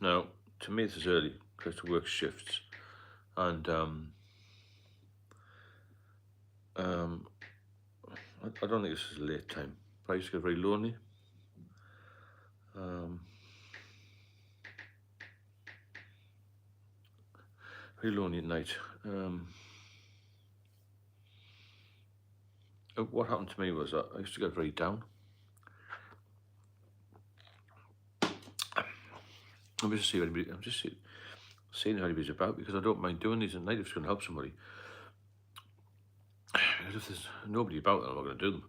Now, to me, this is early because to work shifts, and I don't think this is a late time. But I used to get very lonely. Very lonely at night. What happened to me was I used to get very down. I'm just seeing how anybody's about because I don't mind doing these at night if it's going to help somebody. Because if there's nobody about, then I'm not going to do them.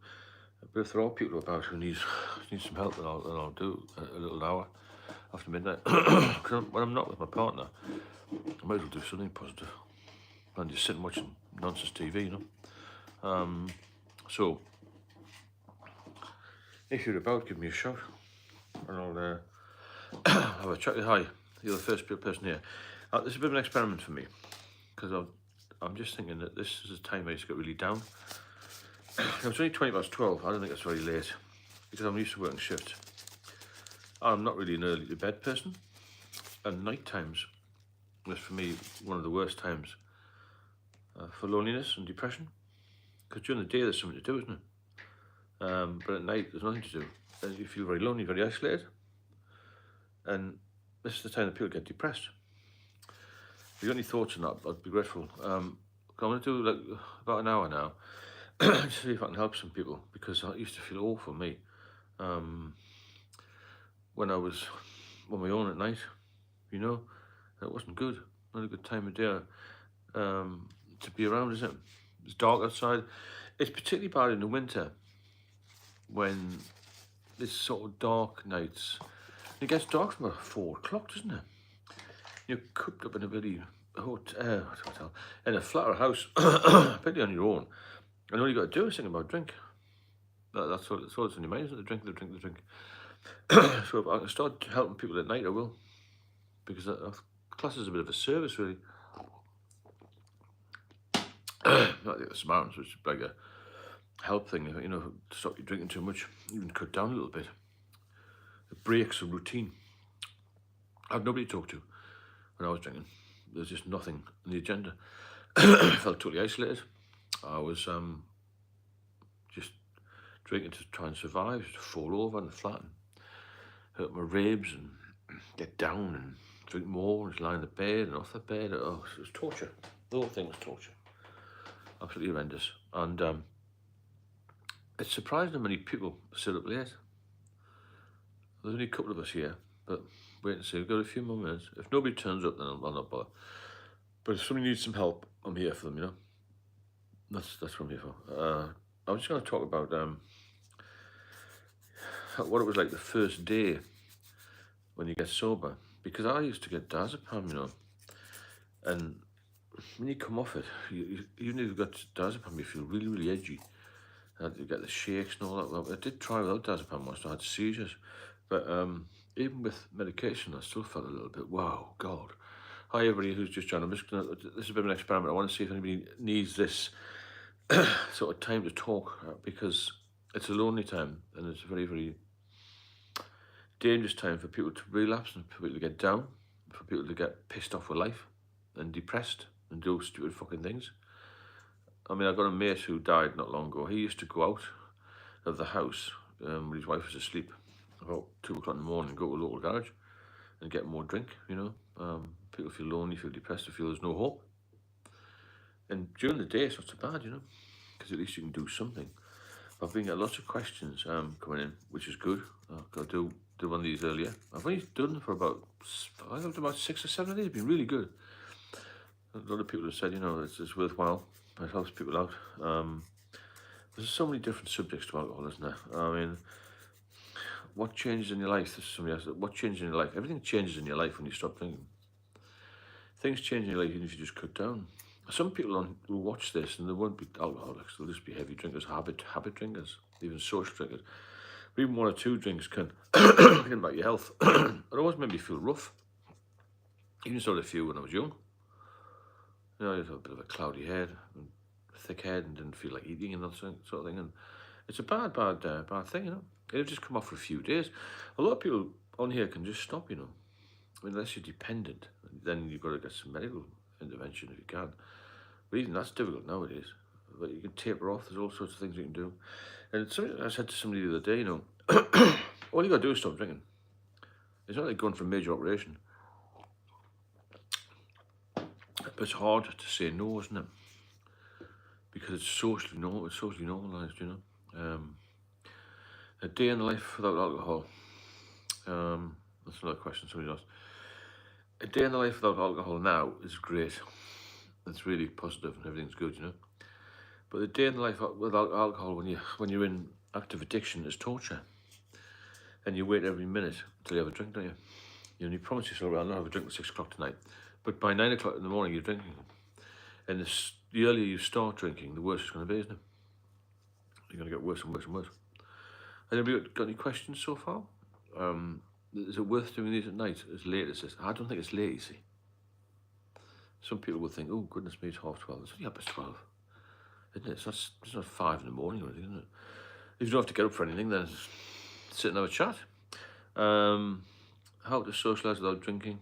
But if there are people about who need some help, then I'll do a little hour after midnight. Because when I'm not with my partner, I might as well do something positive and just sit and watch nonsense TV, you know. So if you're about, give me a shout, and I'll have a chat with you. Hi, you're the first person here. This is a bit of an experiment for me because I'm just thinking that this is a time I used to get really down. It's only 12:20. I don't think that's very late because I'm used to working shifts. I'm not really an early to bed person, and night times is for me one of the worst times for loneliness and depression. Because during the day there's something to do, isn't it? But at night there's nothing to do, and you feel very lonely, very isolated. And this is the time that people get depressed. If you've got any thoughts on that, I'd be grateful. I'm going to do like about an hour now. To see if I can help some people, because I used to feel awful, me, when I was on my own at night, you know. It wasn't good, not a good time of day to be around, is it? It's dark outside. It's particularly bad in the winter when it's sort of dark nights. It gets dark from about 4 o'clock, doesn't it? You're cooped up in a bloody hotel, in a flat or house, particularly on your own. And all you got to do is think about drink. That's all it's in your mind, isn't it? The drink. So if I can start helping people at night, I will. Because class is a bit of a service, really. Not like the Samaritans, which is like a help thing, you know, to stop you drinking too much. Even cut down a little bit. It breaks a routine. I had nobody to talk to when I was drinking. There's just nothing on the agenda. I felt totally isolated. I was just drinking to try and survive, to fall over and flatten, hurt my ribs and get down and drink more and just lie in the bed and off the bed. Oh, it was torture. The whole thing was torture. Absolutely horrendous. And it's surprising how many people sit up late. There's only a couple of us here, but wait and see. We've got a few more minutes. If nobody turns up, then I'll not bother. But if somebody needs some help, I'm here for them, you know. That's what I'm here for. I was just going to talk about what it was like the first day when you get sober. Because I used to get diazepam, you know. And when you come off it, even if you've got diazepam, you feel really, really edgy. You get the shakes and all that. Well, I did try without diazepam once. I had seizures. But even with medication, I still felt a little bit, wow, God. Hi, everybody who's just joined. This is a bit of an experiment. I want to see if anybody needs this sort of time to talk, because it's a lonely time and it's a very, very dangerous time for people to relapse and for people to get down, for people to get pissed off with life and depressed and do stupid fucking things. I mean, I got a mate who died not long ago. He used to go out of the house when his wife was asleep about 2 o'clock in the morning, go to a local garage and get more drink, you know. People feel lonely, feel depressed, they feel there's no hope. And during the day, it's not so bad, you know, because at least you can do something. I've been getting lots of questions coming in, which is good. I'll do one of these earlier. I've only done them for about 6 or 7 days. It's been really good. A lot of people have said, you know, it's worthwhile. It helps people out. There's so many different subjects to alcohol, isn't there? I mean, what changes in your life? This is somebody else. What changes in your life? Everything changes in your life when you stop drinking. Things change in your life even if you just cut down. Some people will watch this and they won't be alcoholics. They'll just be heavy drinkers, habit drinkers, even social drinkers. But even 1 or 2 drinks can impact your health. It always made me feel rough. Even saw a few when I was young. You know, I had a bit of a cloudy head, and thick head, and didn't feel like eating and that sort of thing. And it's a bad thing, you know. It'll just come off for a few days. A lot of people on here can just stop, you know. unless you're dependent, then you've got to get some medical intervention if you can. But even that's difficult nowadays. But you can taper off. There's all sorts of things you can do. And it's something I said to somebody the other day, all you got to do is stop drinking. It's not like going for a major operation. But it's hard to say no, isn't it? Because it's socially normalised, A day in life without alcohol. That's another question somebody asked. A day in the life without alcohol now is great. It's really positive and everything's good, But the day in the life without alcohol, when you're in active addiction, is torture. And you wait every minute until you have a drink, don't you? You promise yourself, I'll not have a drink at 6 o'clock tonight. But by 9 o'clock in the morning, you're drinking. And the earlier you start drinking, the worse it's going to be, isn't it? You're going to get worse and worse and worse. Has anybody got any questions so far? Is it worth doing these at night as late as this? I don't think it's late, you see. Some people would think, oh, goodness me, it's 12:30. It's only up at 12. Isn't it? It's not 5 in the morning or anything, isn't it? If you don't have to get up for anything, then sit and have a chat. How to socialise without drinking.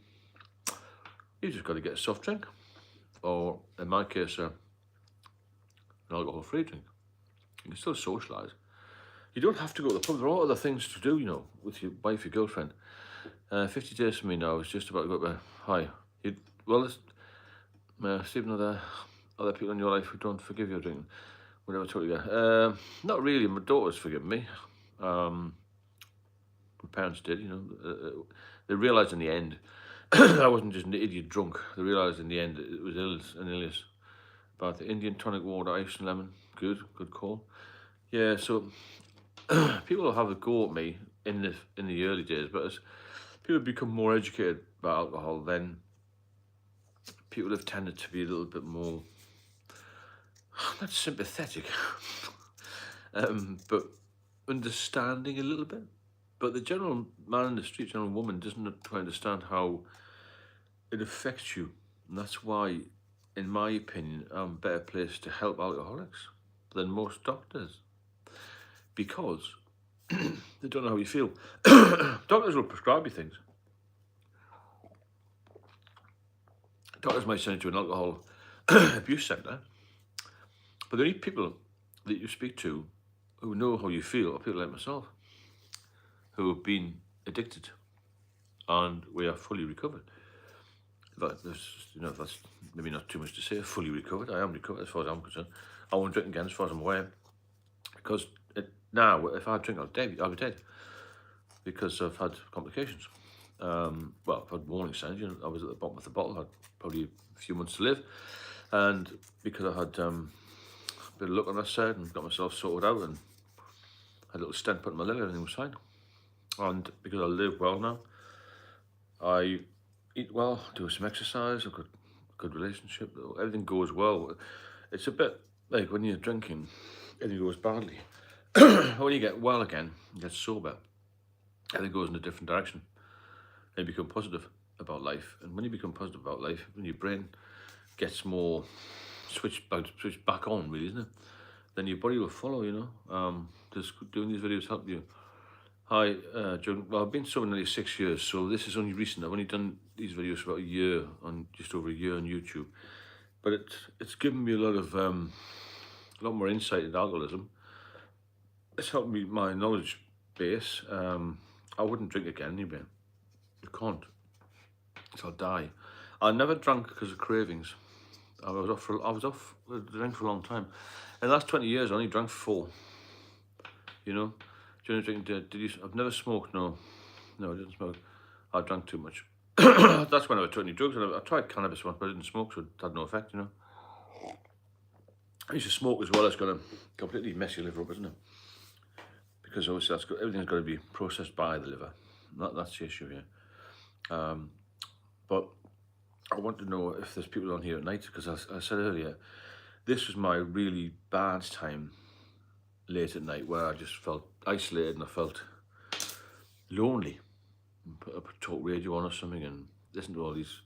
You just got to get a soft drink. Or, in my case, an alcohol-free drink. You can still socialise. You don't have to go to the pub. There are other things to do, with your wife, your girlfriend. 50 days for me now is just about to go up there. Hi. Stephen, other people in your life who don't forgive your drinking. Whatever told you that. Not really. My daughter's forgiven me. My parents did, They realised in the end I wasn't just an idiot drunk. They realised in the end it was an illness. About the Indian tonic water, ice and lemon. Good call. Yeah, so people will have a go at me in the early days, but as people become more educated about alcohol, then people have tended to be a little bit more, not sympathetic, but understanding a little bit. But the general man in the street, general woman, doesn't quite understand how it affects you. And that's why, in my opinion, I'm better placed to help alcoholics than most doctors. Because they don't know how you feel. Doctors will prescribe you things. Doctors might send you to an alcohol abuse centre. But the only people that you speak to who know how you feel are people like myself, who have been addicted, and we are fully recovered. That's maybe not too much to say. Fully recovered. I am recovered as far as I'm concerned. I won't drink again as far as I'm aware, because now if I drink, I'll be dead, because I've had complications. I've had warning signs. I was at the bottom of the bottle. I had probably a few months to live, and because I had a bit of luck on that side and got myself sorted out and had a little stent put in my liver, everything was fine. And because I live well now, I eat well, do some exercise, I've got a good relationship, everything goes well. It's a bit like when you're drinking, everything goes badly. When you get well again, you get sober, everything goes in a different direction. And you become positive about life. And when you become positive about life, when your brain gets more switched back on, really, isn't it? Then your body will follow, Does doing these videos help you? Hi, John. Well, I've been sober nearly 6 years, so this is only recent. I've only done these videos for about a year, just over a year on YouTube. But it's given me a lot more insight into alcoholism. It's helped me, my knowledge base. I wouldn't drink again anyway. You can't. So I'll die. I never drank because of cravings. I was off the drink for a long time. In the last 20 years, I only drank 4. During did you? I've never smoked. No, I didn't smoke. I drank too much. That's when I took any drugs. I tried cannabis once, but I didn't smoke, so it had no effect. I used to smoke as well. It's going to completely mess your liver up, isn't it? Because obviously everything's got to be processed by the liver. That's the issue here. But I want to know if there's people on here at night, because I said earlier, this was my really bad time late at night, where I just felt isolated and I felt lonely. I put talk radio on or something and listen to all these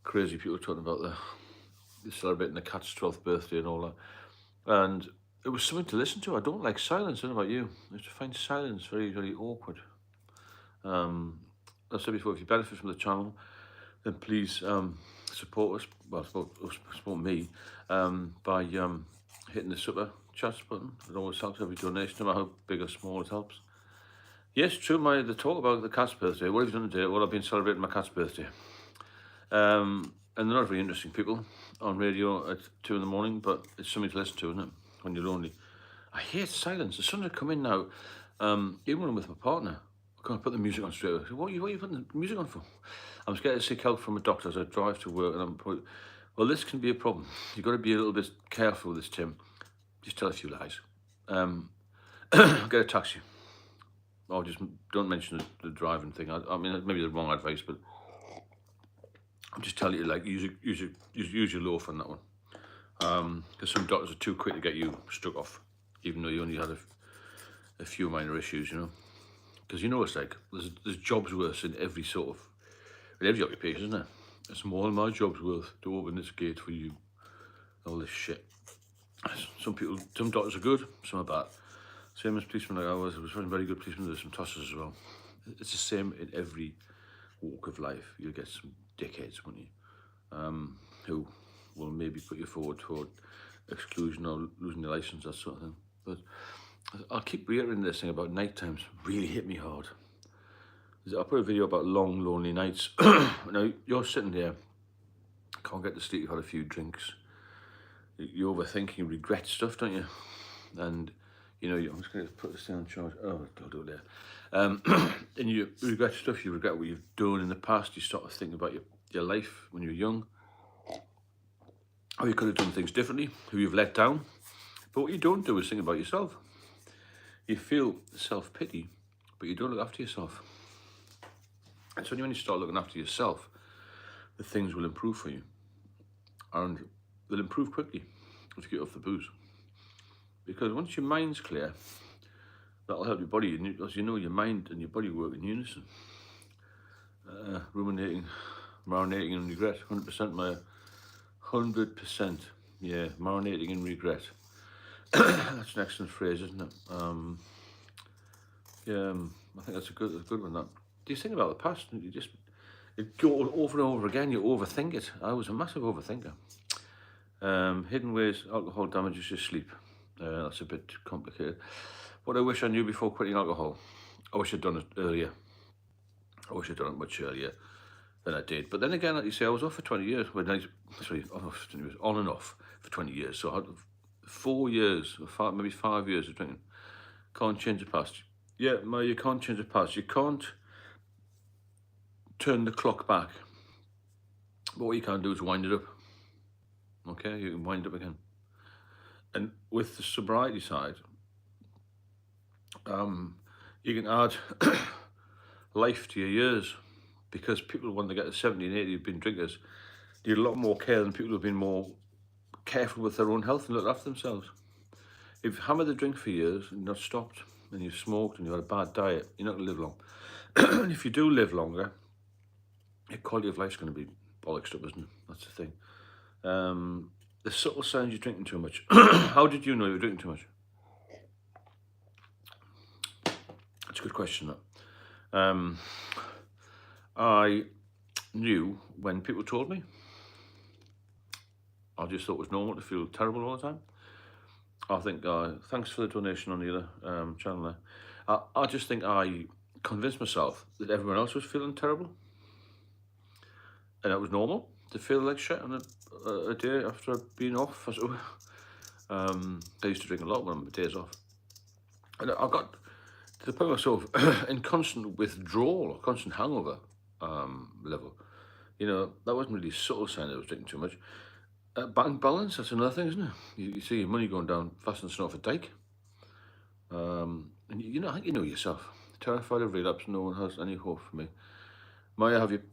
crazy people talking about they're celebrating the cat's 12th birthday and all that. And it was something to listen to. I don't like silence. I don't know about you. I used to find silence very, very awkward. I said before, if you benefit from the channel, then please support us. Well, support me by hitting the super chat button. It always helps. Every donation, no matter how big or small, it helps. Yes, true. The talk about the cat's birthday. What have you done today? Well, I've been celebrating my cat's birthday. And they're not very interesting people on radio at 2 in the morning, but it's something to listen to, isn't it? When you're lonely. I hate silence. The sun had come in now. Even when I'm with my partner, I can't put the music on straight away. What are you putting the music on for? I'm scared to seek help from a doctor as I drive to work, and well, this can be a problem. You've got to be a little bit careful with this, Tim. Just tell a few lies. Get a taxi. Or just don't mention the driving thing. I mean, maybe the wrong advice, but I'm just telling you, like, use your loaf on that one. Because some doctors are too quick to get you struck off, even though you only had a few minor issues, you know. Because you know it's like, there's jobs worth in every occupation, isn't there? It's more than my job's worth to open this gate for you. All this shit. Some doctors are good, some are bad. Same as policemen like I was very good policemen. There's some tossers as well. It's the same in every walk of life. You'll get some dickheads, won't you? Who will maybe put you forward toward exclusion or losing your license, that sort of thing. But I'll keep reiterating this thing about night times. Really hit me hard. I put a video about long, lonely nights. Now, you're sitting there, can't get to sleep, you've had a few drinks. You're overthinking, you regret stuff, don't you? And, you know, I'm just going to put this down on charge. Oh, I'll do it there. And you regret stuff, you regret what you've done in the past. You start to think about your life when you're young. How you could have done things differently, who you've let down. But what you don't do is think about yourself. You feel self-pity, but you don't look after yourself. And so when you start looking after yourself, the things will improve for you. And they'll improve quickly if you get off the booze. Because once your mind's clear, that'll help your body. And as you know, your mind and your body work in unison. Ruminating, marinating in regret. 100%, Maya. 100%. Yeah, marinating in regret. That's an excellent phrase, isn't it? Yeah, I think that's a good one. That. Do you think about the past? You go over and over again. You overthink it. I was a massive overthinker. Hidden ways alcohol damages your sleep. That's a bit complicated. What I wish I knew before quitting alcohol. I wish I'd done it earlier. I wish I'd done it much earlier than I did. But then again, like you say, I was off for 20 years. On and off for 20 years. So I had 4 years, or maybe 5 years of drinking. Can't change the past. Yeah, you can't change the past. You can't turn the clock back. But what you can do is wind it up. Okay, you can wind up again. And with the sobriety side, you can add life to your years, because people, when they get to 70 and 80 who've been drinkers, need a lot more care than people who've been more careful with their own health and looked after themselves. If you've hammered the drink for years and not stopped, and you've smoked and you've had a bad diet, you're not going to live long. And if you do live longer, your quality of life's going to be bollocksed up, isn't it? That's the thing. The subtle signs you're drinking too much. How did you know you were drinking too much? That's a good question, that. I knew when people told me. I just thought it was normal to feel terrible all the time. I think, thanks for the donation on the other channel there. I just think I convinced myself that everyone else was feeling terrible. And it was normal to feel like shit on a day after being off. I used to drink a lot when I'm days off. And I got to the point where I was sort of in constant withdrawal or constant hangover level. You know, that wasn't really a subtle sign that I was drinking too much. Bank balance, that's another thing, isn't it? You see your money going down faster than snow off a dike. And you know, I think you know yourself. Terrified of relapse, no one has any hope for me. Maya, have you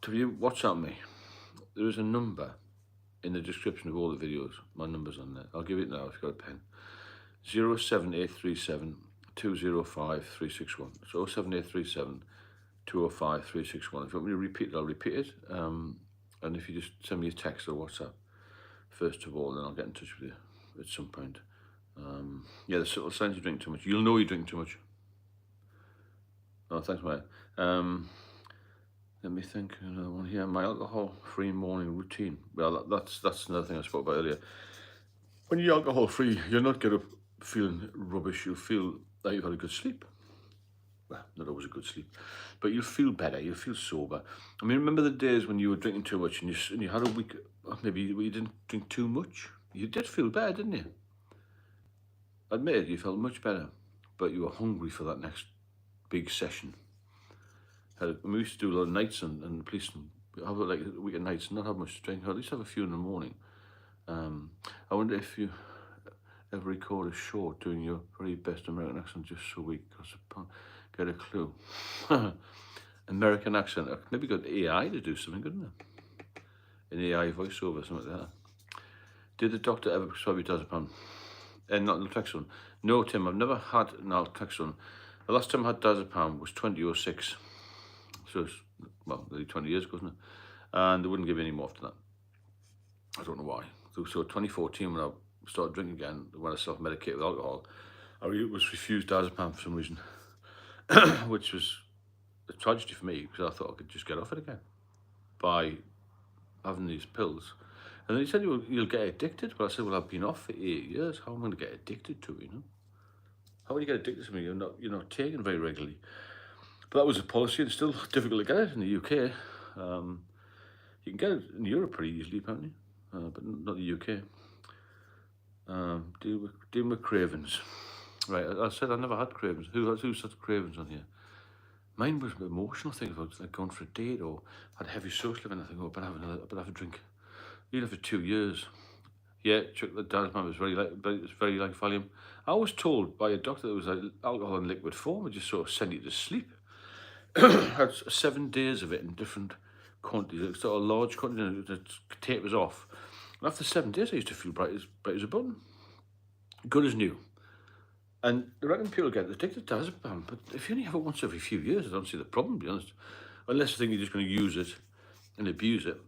WhatsApp me? There is a number in the description of all the videos. My number's on there. I'll give it now if you've got a pen. 07837 205 361. It's 07837 205 361. If you want me to repeat it, I'll repeat it. And if you just send me a text or WhatsApp, first of all, then I'll get in touch with you at some point. Yeah, the subtle signs you drink too much. You'll know you drink too much. Oh, thanks, mate. Let me think. Here, my alcohol-free morning routine. Well, that's another thing I spoke about earlier. When you're alcohol-free, you're not get up feeling rubbish. You'll feel like you've had a good sleep. Well, not always a good sleep, but you'll feel better. You'll feel sober. I mean, remember the days when you were drinking too much and you had a week, maybe you didn't drink too much? You did feel better, didn't you? Admit it, you felt much better, but you were hungry for that next big session. We used to do a lot of nights and the police have like a week of nights and not have much to drink, or at least have a few in the morning. I wonder if you ever record a show doing your very best American accent just so we get a clue. American accent, maybe got AI to do something, couldn't it? An AI voiceover, something like that. Did the doctor ever prescribe you diazepam? Not naltrexone. No, Tim, I've never had naltrexone. The last time I had diazepam was 2006. So it's, well, nearly 20 years ago, isn't it? And they wouldn't give me any more after that. I don't know why. So 2014, when I started drinking again, when I self-medicated with alcohol, I was refused diazepam for some reason, which was a tragedy for me because I thought I could just get off it again by having these pills. And then he said, you'll get addicted. Well, I said, well, I've been off for 8 years. How am I going to get addicted to it, How will you get addicted to something you're not taking very regularly? But that was a policy. It's still difficult to get it in the UK. You can get it in Europe pretty easily, apparently, but not the UK. Dealing with cravings. Right, I said I never had cravings. Who's had cravings on here? Mine was an emotional thing about like going for a date or had heavy social event. I think, I better have a drink. Even for 2 years. Yeah, the diazepam was very like Valium. I was told by a doctor that it was like alcohol in liquid form. It just sort of sent you to sleep. Had 7 days of it in different quantities, sort of large quantities that tapers off. And after 7 days, I used to feel bright as a button, good as new. And I reckon people get addicted to diazepam, but if you only have it once every few years, I don't see the problem, to be honest. Unless you think you're just going to use it and abuse it,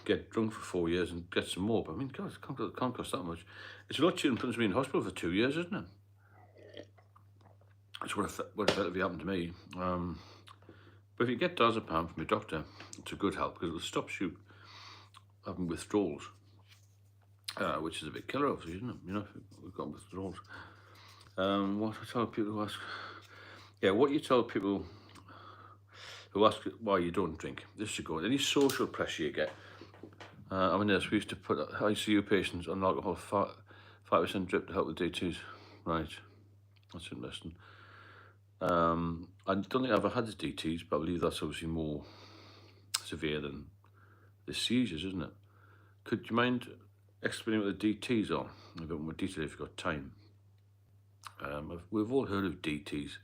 get drunk for 4 years and get some more. But I mean, God, it can't cost that much. It's a lot cheaper than putting me in hospital for 2 years, isn't it? That's what effectively happened to me. But if you get diazepam from your doctor, it's a good help because it stops you having withdrawals, which is a big killer, obviously, isn't it? If we've got withdrawals. What I tell people who ask, what you tell people who ask why you don't drink. This should go. Any social pressure you get. I mean, we used to put ICU patients on alcohol 5% drip to help with DTs. Right, that's interesting. I don't think I've ever had the DTs, but I believe that's obviously more severe than the seizures, isn't it? Could you mind explaining what the DTs are? A bit more detail if you've got time. We've all heard of DTs,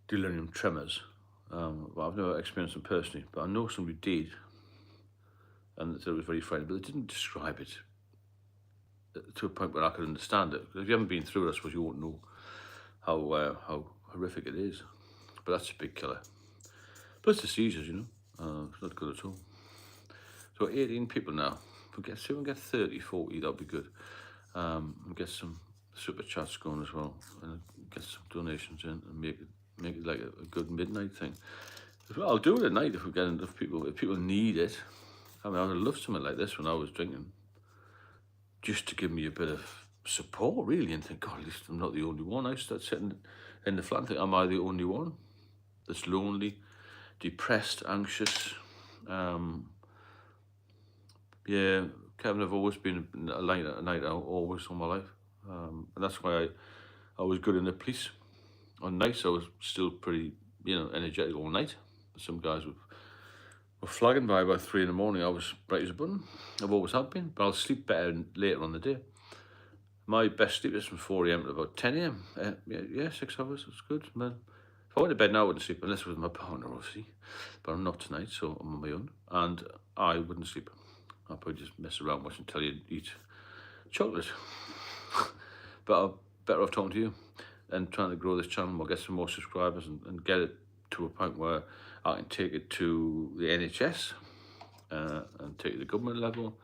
delirium tremors. But I've never experienced them personally, but I know somebody did, and said it was very frightening, but they didn't describe it to a point where I could understand it. Because if you haven't been through it, I suppose you won't know how horrific it is. But that's a big killer. Plus the seizures, it's not good at all. So 18 people now. See if we can get 30, 40, that'd be good. And get some super chats going as well, and get some donations in and make it like a good midnight thing. I'll do it at night if we get enough people. If people need it, I mean, I would love something like this when I was drinking, just to give me a bit of support, really, and think, God, at least I'm not the only one. I start sitting in the flat and think, am I the only one that's lonely, depressed, anxious? Kevin, I've always been a night out, always all my life. And that's why I was good in the police. On nights, I was still pretty, energetic all night. Some guys were flagging by about 3 in the morning. I was bright as a button. I've always had been, but I'll sleep better later on the day. My best sleep is from 4 a.m. to about 10 a.m. 6 hours, it's good. Man. If I went to bed now, I wouldn't sleep, unless with my partner, obviously. But I'm not tonight, so I'm on my own. And I wouldn't sleep. I'll probably just mess around, watching telly and eat chocolate. But I'm better off talking to you and trying to grow this channel or get some more subscribers and get it to a point where I can take it to the NHS and take it to the government level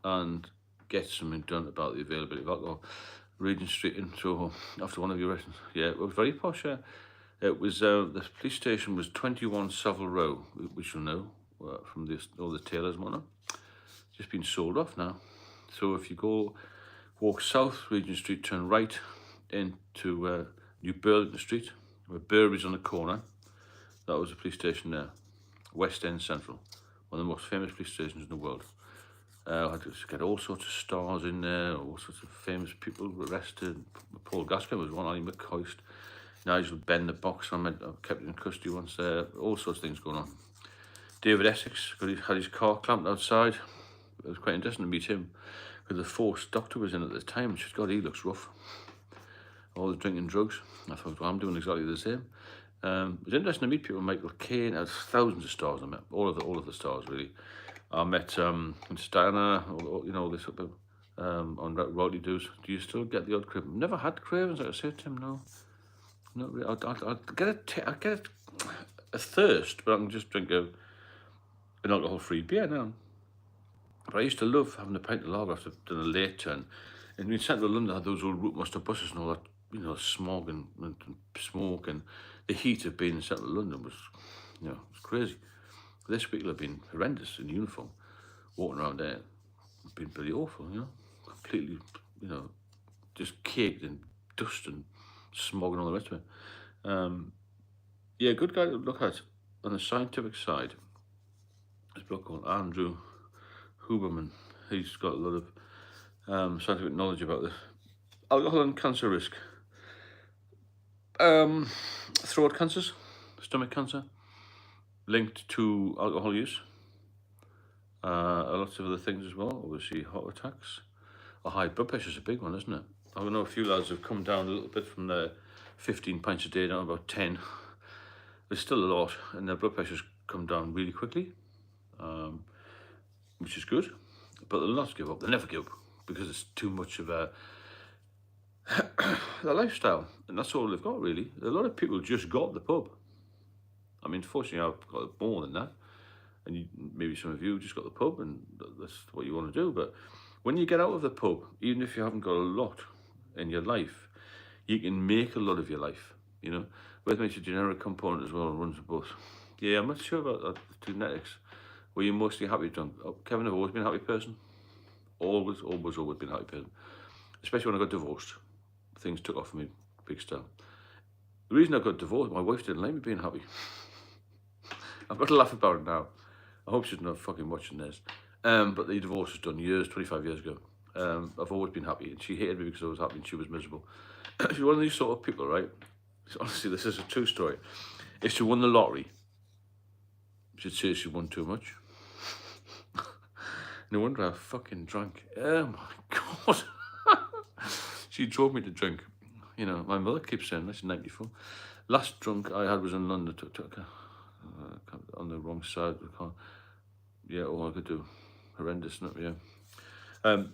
and get something done about the availability of alcohol. Regent Street in Soho, after one of your lessons. Yeah, it was very posh. It was the police station was 21 Savile Row, which you know from all the tailors and whatnot. Just been sold off now. So if you walk south Regent Street, turn right into New Burlington Street, where Burberry's on the corner. That was a police station there, West End Central, one of the most famous police stations in the world. I had to get all sorts of stars in there, all sorts of famous people arrested. Paul Gascoigne was one, Ali McCoist, Nigel Benn, the boxer, I kept in custody once there, all sorts of things going on. David Essex had his car clamped outside. It was quite interesting to meet him, because the force doctor was in at the time, and she said, God, he looks rough. All the drinking drugs. I thought, well, I'm doing exactly the same. It was interesting to meet people. Michael Caine, had thousands of stars I met, all of the stars really. I met Steiner, all this on Rowdy Doos. Do you still get the odd Craven? Never had Cravens, like I said to him, no. Not really. I'd get a thirst, but I can just drink an alcohol-free beer now. But I used to love having a pint of lager after doing a late turn. And in central London, I had those old Routemaster buses and all that, smog and smoke, and the heat of being in central London was, was crazy. This people have been horrendous in uniform, walking around there, been pretty awful, completely, just caked in dust and smog and all the rest of it. Good guy to look at on the scientific side. This bloke called Andrew Huberman. He's got a lot of scientific knowledge about this. Alcohol and cancer risk. Throat cancers, stomach cancer, linked to alcohol use. Lots of other things as well. Obviously, heart attacks. High blood pressure is a big one, isn't it? I know a few lads have come down a little bit from their 15 pints a day down about 10. There's still a lot, and their blood pressure's come down really quickly, which is good. But they'll not give up. They'll never give up, because it's too much of a lifestyle, and that's all they've got really. A lot of people just got the pub. I mean, fortunately, I've got more than that, and maybe some of you just got the pub, and that's what you want to do. But when you get out of the pub, even if you haven't got a lot in your life, you can make a lot of your life. Rhythmic's a generic component as well and runs the bus. Yeah, I'm not sure about that genetics. Were you mostly happy drunk? Kevin, I've always been a happy person. Always been a happy person. Especially when I got divorced. Things took off for me big style. The reason I got divorced, my wife didn't like me being happy. I've got to laugh about it now. I hope she's not fucking watching this. But the divorce was done 25 years ago. I've always been happy, and she hated me because I was happy and she was miserable. She's one of these sort of people, right? Honestly, this is a true story. If she won the lottery, she'd say she won too much. No wonder I fucking drank. Oh my God. She drove me to drink. My mother keeps saying, that's 94. Last drunk I had was in London. Took on the wrong side of the car. Yeah, all I could do. Horrendous, isn't it?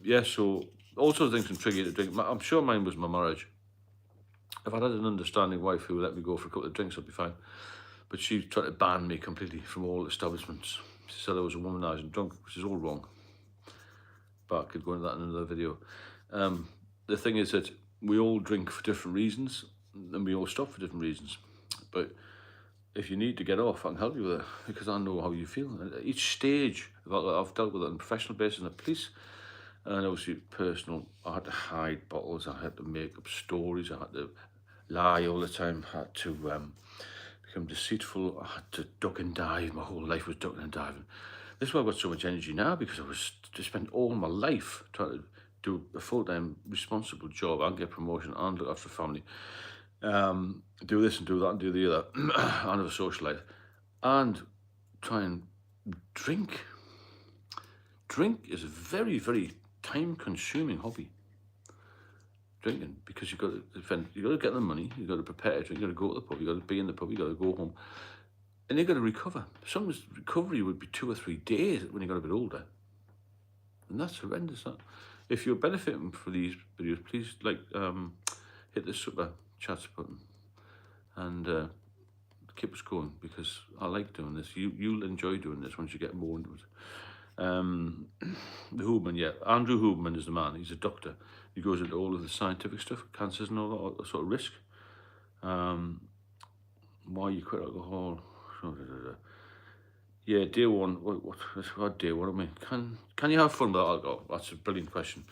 Yeah. So all sorts of things can trigger you to drink. I'm sure mine was my marriage. If I'd had an understanding wife who would let me go for a couple of drinks, I'd be fine. But she tried to ban me completely from all establishments. She said I was a womanising drunk, which is all wrong. But I could go into that in another video. The thing is that we all drink for different reasons, and we all stop for different reasons. But if you need to get off, I can help you with it, because I know how you feel. At each stage, I've dealt with it on a professional basis in the police, and obviously personal. I had to hide bottles, I had to make up stories, I had to lie all the time, I had to become deceitful, I had to duck and dive. My whole life was ducking and diving. This is why I've got so much energy now, because I was to spend all my life trying to do a full-time responsible job and get promotion and look after family. Do this and do that and do the other, and have a social life, and try and drink. Drink is a very, very time-consuming hobby. Drinking, because you've got to get the money, you've got to prepare to drink, you've got to go to the pub, you've got to be in the pub, you've got to go home, and you've got to recover. Some recovery would be 2 or 3 days when you got a bit older, and that's horrendous. If you're benefiting from these videos, please hit the super chats button and keep us going, because I like doing this. You'll enjoy doing this once you get more into it. The Huberman, yeah. Andrew Huberman is the man. He's a doctor. He goes into all of the scientific stuff, cancers and all that sort of risk. why you quit alcohol. Yeah, day one. What day one? I mean, can you have fun without alcohol? That's a brilliant question.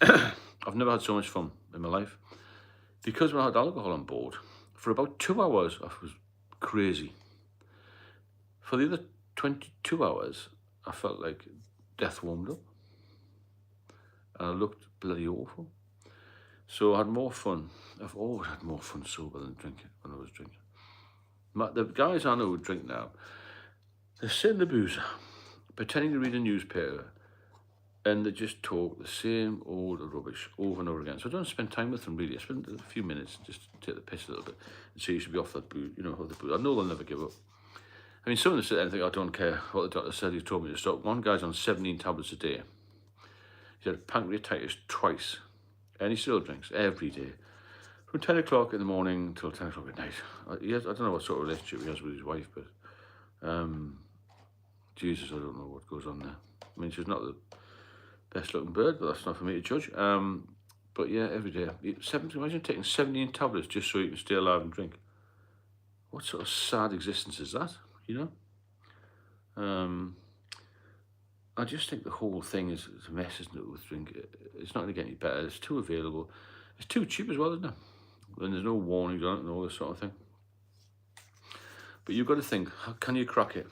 I've never had so much fun in my life because when I had alcohol on board for about 2 hours, I was crazy. For the other 22 hours, I felt like death warmed up, and I looked bloody awful. So I had more fun. I've always had more fun sober than drinking when I was drinking. The guys I know who drink now, they sit in the booze, pretending to read a newspaper, and they just talk the same old rubbish over and over again. So I don't spend time with them really. I spend a few minutes just to take the piss a little bit and say you should be off that booze, off the booze. I know they'll never give up. I mean, some of them sit there and think, I don't care what the doctor said, he told me to stop. One guy's on 17 tablets a day. He had pancreatitis twice, and he still drinks every day. From 10 o'clock in the morning till 10 o'clock at night. I don't know what sort of relationship he has with his wife, but Jesus, I don't know what goes on there. I mean, she's not the best looking bird, but that's not for me to judge. But yeah, every day. Imagine taking 17 tablets just so you can stay alive and drink. What sort of sad existence is that, I just think the whole thing is a mess, isn't it, with drink. It's not going to get any better. It's too available. It's too cheap as well, isn't it? And there's no warnings on it and all this sort of thing. But you've got to think, how can you crack it?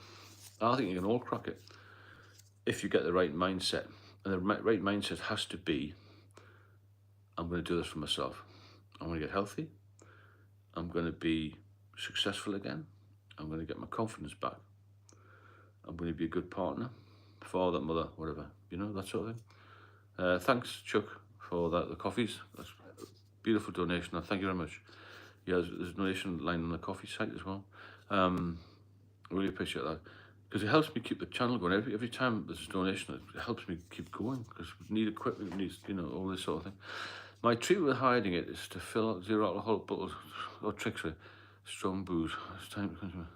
I think you can all crack it if you get the right mindset. And the right mindset has to be, I'm going to do this for myself. I'm going to get healthy. I'm going to be successful again. I'm going to get my confidence back. I'm going to be a good partner, father, mother, whatever, that sort of thing. Thanks, Chuck, for the coffees. That's a beautiful donation. Thank you very much. Yeah, there's a donation line on the coffee site as well. I really appreciate that because it helps me keep the channel going. Every time there's a donation, it helps me keep going because we need equipment, we need, all this sort of thing. My treatment with hiding it is to fill out 0 alcohol bottles or tricks with strong booze. It's time to consume.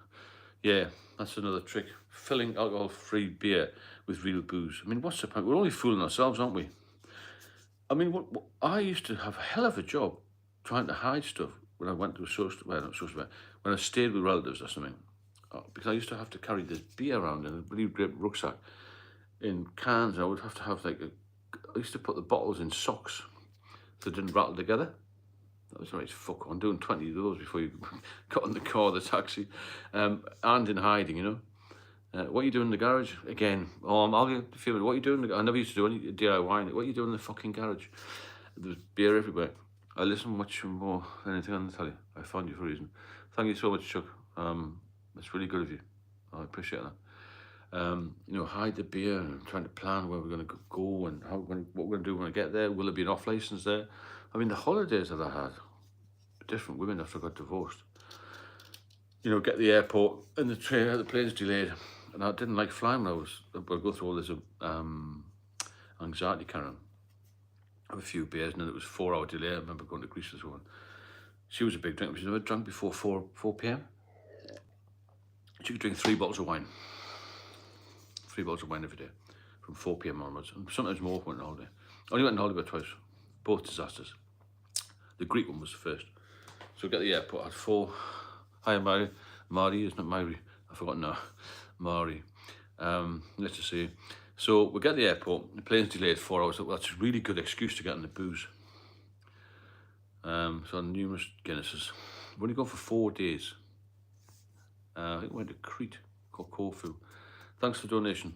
Yeah, that's another trick. Filling alcohol-free beer with real booze. I mean, what's the point? We're only fooling ourselves, aren't we? I mean, I used to have a hell of a job trying to hide stuff when I went to when I stayed with relatives or something. Because I used to have to carry this beer around in a really great rucksack in cans. I would have to have I used to put the bottles in socks so they didn't rattle together. That was right as fuck on, doing 20 of those before you got in the car, the taxi, and in hiding, what are you doing in the garage? Again, I'll get the feeling, what are you doing? I never used to do any DIY. What are you doing in the fucking garage? There's beer everywhere. I listen much more than anything on the telly. I found you for a reason. Thank you so much, Chuck. That's really good of you. I appreciate that. Hide the beer and trying to plan where we're going to go and what we're going to do when I get there. Will there be an off license there? I mean, the holidays that I had, different women after I got divorced. Get to the airport and the plane's delayed. And I didn't like flying when I'd go through all this anxiety carrying. Have a few beers and then it was 4-hour delay. I remember going to Greece with one. She was a big drinker. She's never drunk before 4 p.m. She could drink 3 bottles of wine. 3 bottles of wine every day from 4 p.m. onwards. And sometimes more went on holiday. Only went on holiday twice. Both disasters. The Greek one was the first. So we get to the airport. I had 4. Hi, Mary. Mari, isn't it Mary? I forgot now. Mari. Let's just see. So we get to the airport. The plane's delayed 4 hours. That's a really good excuse to get in the booze. So numerous Guinnesses. We're only going for 4 days. I think we went to Crete, called Corfu. Thanks for the donation.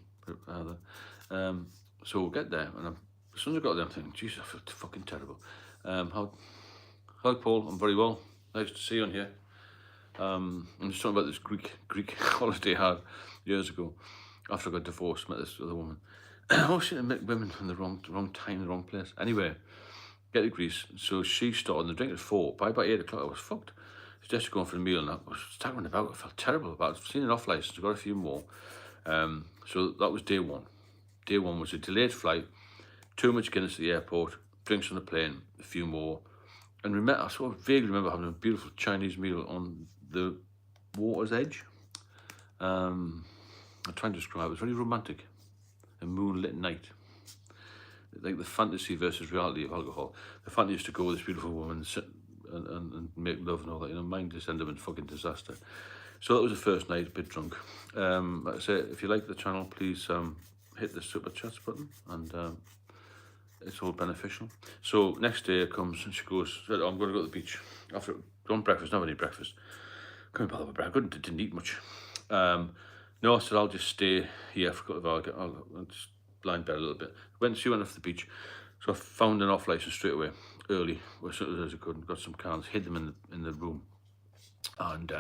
So we'll get there, and as soon as I got there, I'm thinking, Jesus, I feel fucking terrible. Hi, Paul. I'm very well. Nice to see you on here. I'm just talking about this Greek holiday I had years ago. After I got divorced, met this other woman. Oh shit, I met women from the wrong time, the wrong place. Anyway, get to Greece. So she started the drink at 4. By about 8 o'clock, I was fucked. I was just going for a meal and I was staggering about. I felt terrible about it. I've seen an off license, I got a few more. So that was day 1. Day 1 was a delayed flight, too much Guinness at the airport, drinks on the plane, a few more. And I sort of vaguely remember having a beautiful Chinese meal on the water's edge. I'm trying to describe it. It was very romantic. A moonlit night. Like the fantasy versus reality of alcohol. The fantasy is to go with this beautiful woman, sit and make love and all that. Mine just ended up in fucking disaster. So that was the first night, a bit drunk. Like I say, if you like the channel, please hit the super chats button, and it's all beneficial. So next day comes and she goes, I'm going to go to the beach. After done breakfast, not any breakfast. Couldn't bother with breakfast. Didn't eat much. No, I said I'll just stay here for a couple of hours. I'll just lie in bed a little bit. She went off the beach, so I found an off license straight away, early, as soon as I could, and got some cans, hid them in the room, and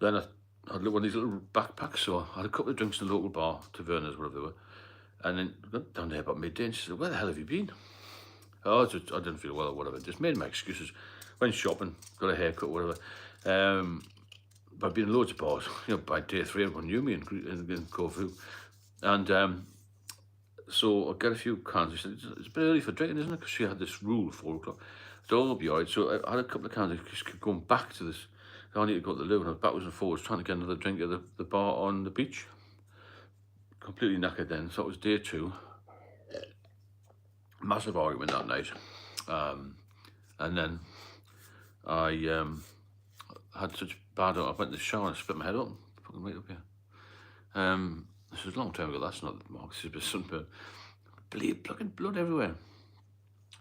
then I had one of these little backpacks. So I had a couple of drinks in the local bar, Tavernas, whatever they were, and then got down there about midday, and she said, "Where the hell have you been?" Oh, I didn't feel well or whatever. Just made my excuses. Went shopping, got a haircut, whatever. But I'd been in loads of bars. By day 3, everyone knew me in Corfu. And so I got a few cans. She said, "It's a bit early for drinking, isn't it?" Because she had this rule, 4 o'clock. I said, "Oh, I'll be all right." So I had a couple of cans. I just kept going back to this. I need to go to the loo, and I was backwards and forwards trying to get another drink at the bar on the beach. Completely knackered then. So it was day 2. Massive argument that night. And then I had such bad. I went to the shower and split my head open. Fucking right up here. This was a long time ago. That's not the mark. This is a bit sunburn. Fucking blood everywhere.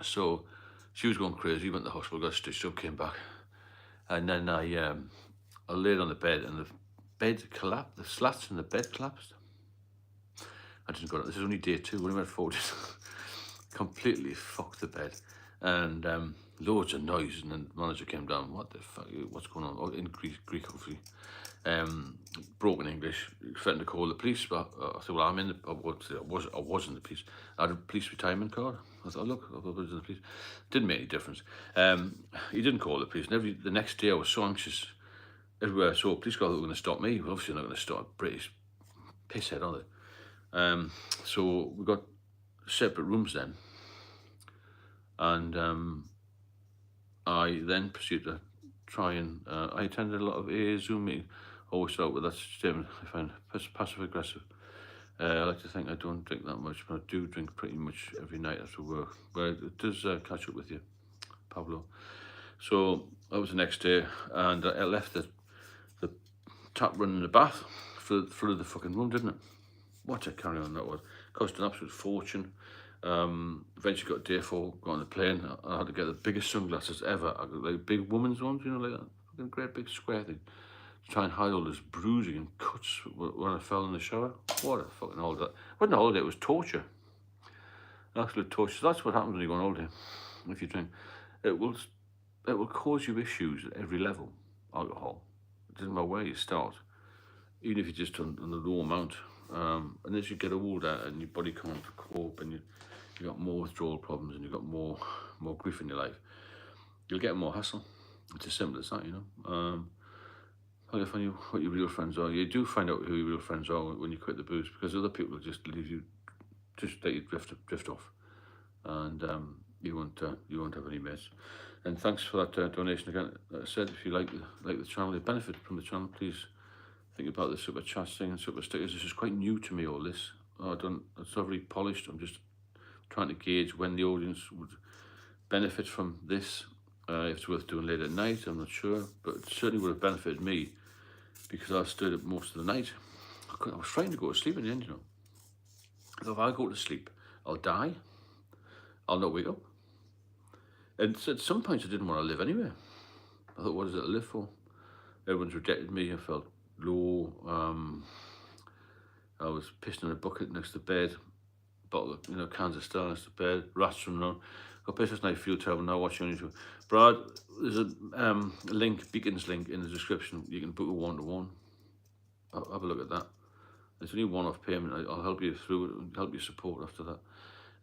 So she was going crazy. Went to the hospital, got stitched up, came back, and then I laid on the bed, and the bed collapsed. The slats in the bed collapsed. I didn't go. This is only day 2. We only went 4 days. Completely fucked the bed, and loads of noise. And then the manager came down. What the fuck? What's going on? Oh, in Greek, hopefully. Broken English. Threatened to call the police. But I said, "Well, I'm in the. I was in the police. I had a police retirement card." I thought, "Look, I was in the police." Didn't make any difference. He didn't call the police. And the next day, I was so anxious. Everywhere I saw a police car, they were going to stop me. Well, obviously, they're not going to stop British pisshead, are they? So we got separate rooms then, and I then proceeded to try and I attended a lot of AA Zoom meetings. Always start with that statement. I find passive aggressive. I like to think I don't drink that much, but I do drink pretty much every night after work. But it does catch up with you, Pablo. So that was the next day, and I left the tap running in the bath flooded the fucking room, didn't it? What a carry on that was. Cost an absolute fortune. Eventually got day 4, got on the plane. I had to get the biggest sunglasses ever. I got like big woman's ones, like that. Fucking great big square thing. To try and hide all this bruising and cuts when I fell in the shower. What a fucking holiday. It wasn't a holiday, it was torture. Absolute torture. So that's what happens when you go on holiday. If you drink. It will cause you issues at every level, alcohol. It doesn't matter where you start. Even if you're just on the low amount. And as you get older and your body can't cope, and you got more withdrawal problems, and you've got more grief in your life, you'll get more hassle. It's as simple as that, How do you find what your real friends are? You do find out who your real friends are when you quit the booze, because other people will just leave you, just let you drift off, and you won't have any mates. And thanks for that donation again. Like I said, if you like the channel, you benefit from the channel, please think about the super chat thing and super stickers. This is quite new to me, all this. It's not very polished. I'm just trying to gauge when the audience would benefit from this. If it's worth doing late at night, I'm not sure, but it certainly would have benefited me, because I stayed up most of the night. I was trying to go to sleep in the end, I thought, if I go to sleep, I'll die. I'll not wake up. And at some points, I didn't want to live anyway. I thought, what is it to live for? Everyone's rejected me. I felt low. I was pissing in a bucket next to bed. Bottle of, cans of Star next to bed. Rats running around. Got pissed last night. Feel terrible now watching on YouTube. Brad, there's a link, Beacons link in the description. You can book a 1-to-1. Have a look at that. It's only one-off payment. I'll help you through it and help you support after that.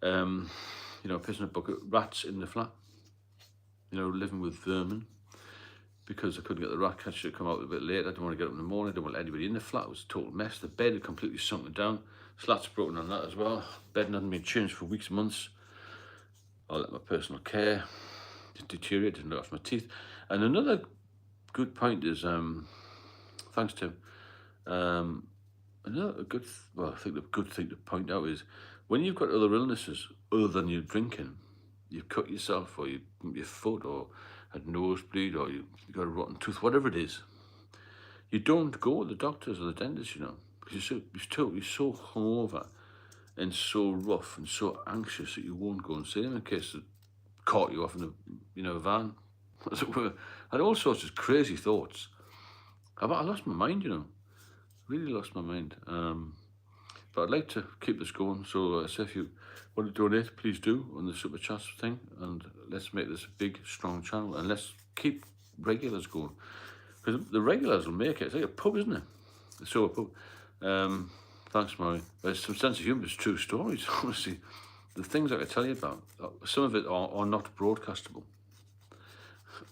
Pissing in a bucket. Rats in the flat. Living with vermin. Because I couldn't get the rat catcher to come out a bit late. I didn't want to get up in the morning. I didn't want anybody in the flat. It was a total mess. The bed had completely sunken down. Slats broken on that as well. Bed hadn't been changed for weeks, months. I let my personal care deteriorate. Didn't look after my teeth. And another good point is, thanks Tim. I think the good thing to point out is, when you've got other illnesses other than your drinking, you've cut yourself, or your foot, or had nosebleed or you got a rotten tooth, whatever it is, you don't go to the doctors or the dentist, because you're so hungover and so rough and so anxious that you won't go and see them in case they caught you off in a van, as it were. I had all sorts of crazy thoughts. I lost my mind, really lost my mind. But I'd like to keep this going. So say if you want to donate, please do on the Super Chats thing, and let's make this a big, strong channel, and let's keep regulars going, because the regulars will make it. It's like a pub, isn't it? So a pub. Thanks, Murray. There's some sense of humour. It's true stories. Honestly, the things I could tell you about, some of it are not broadcastable.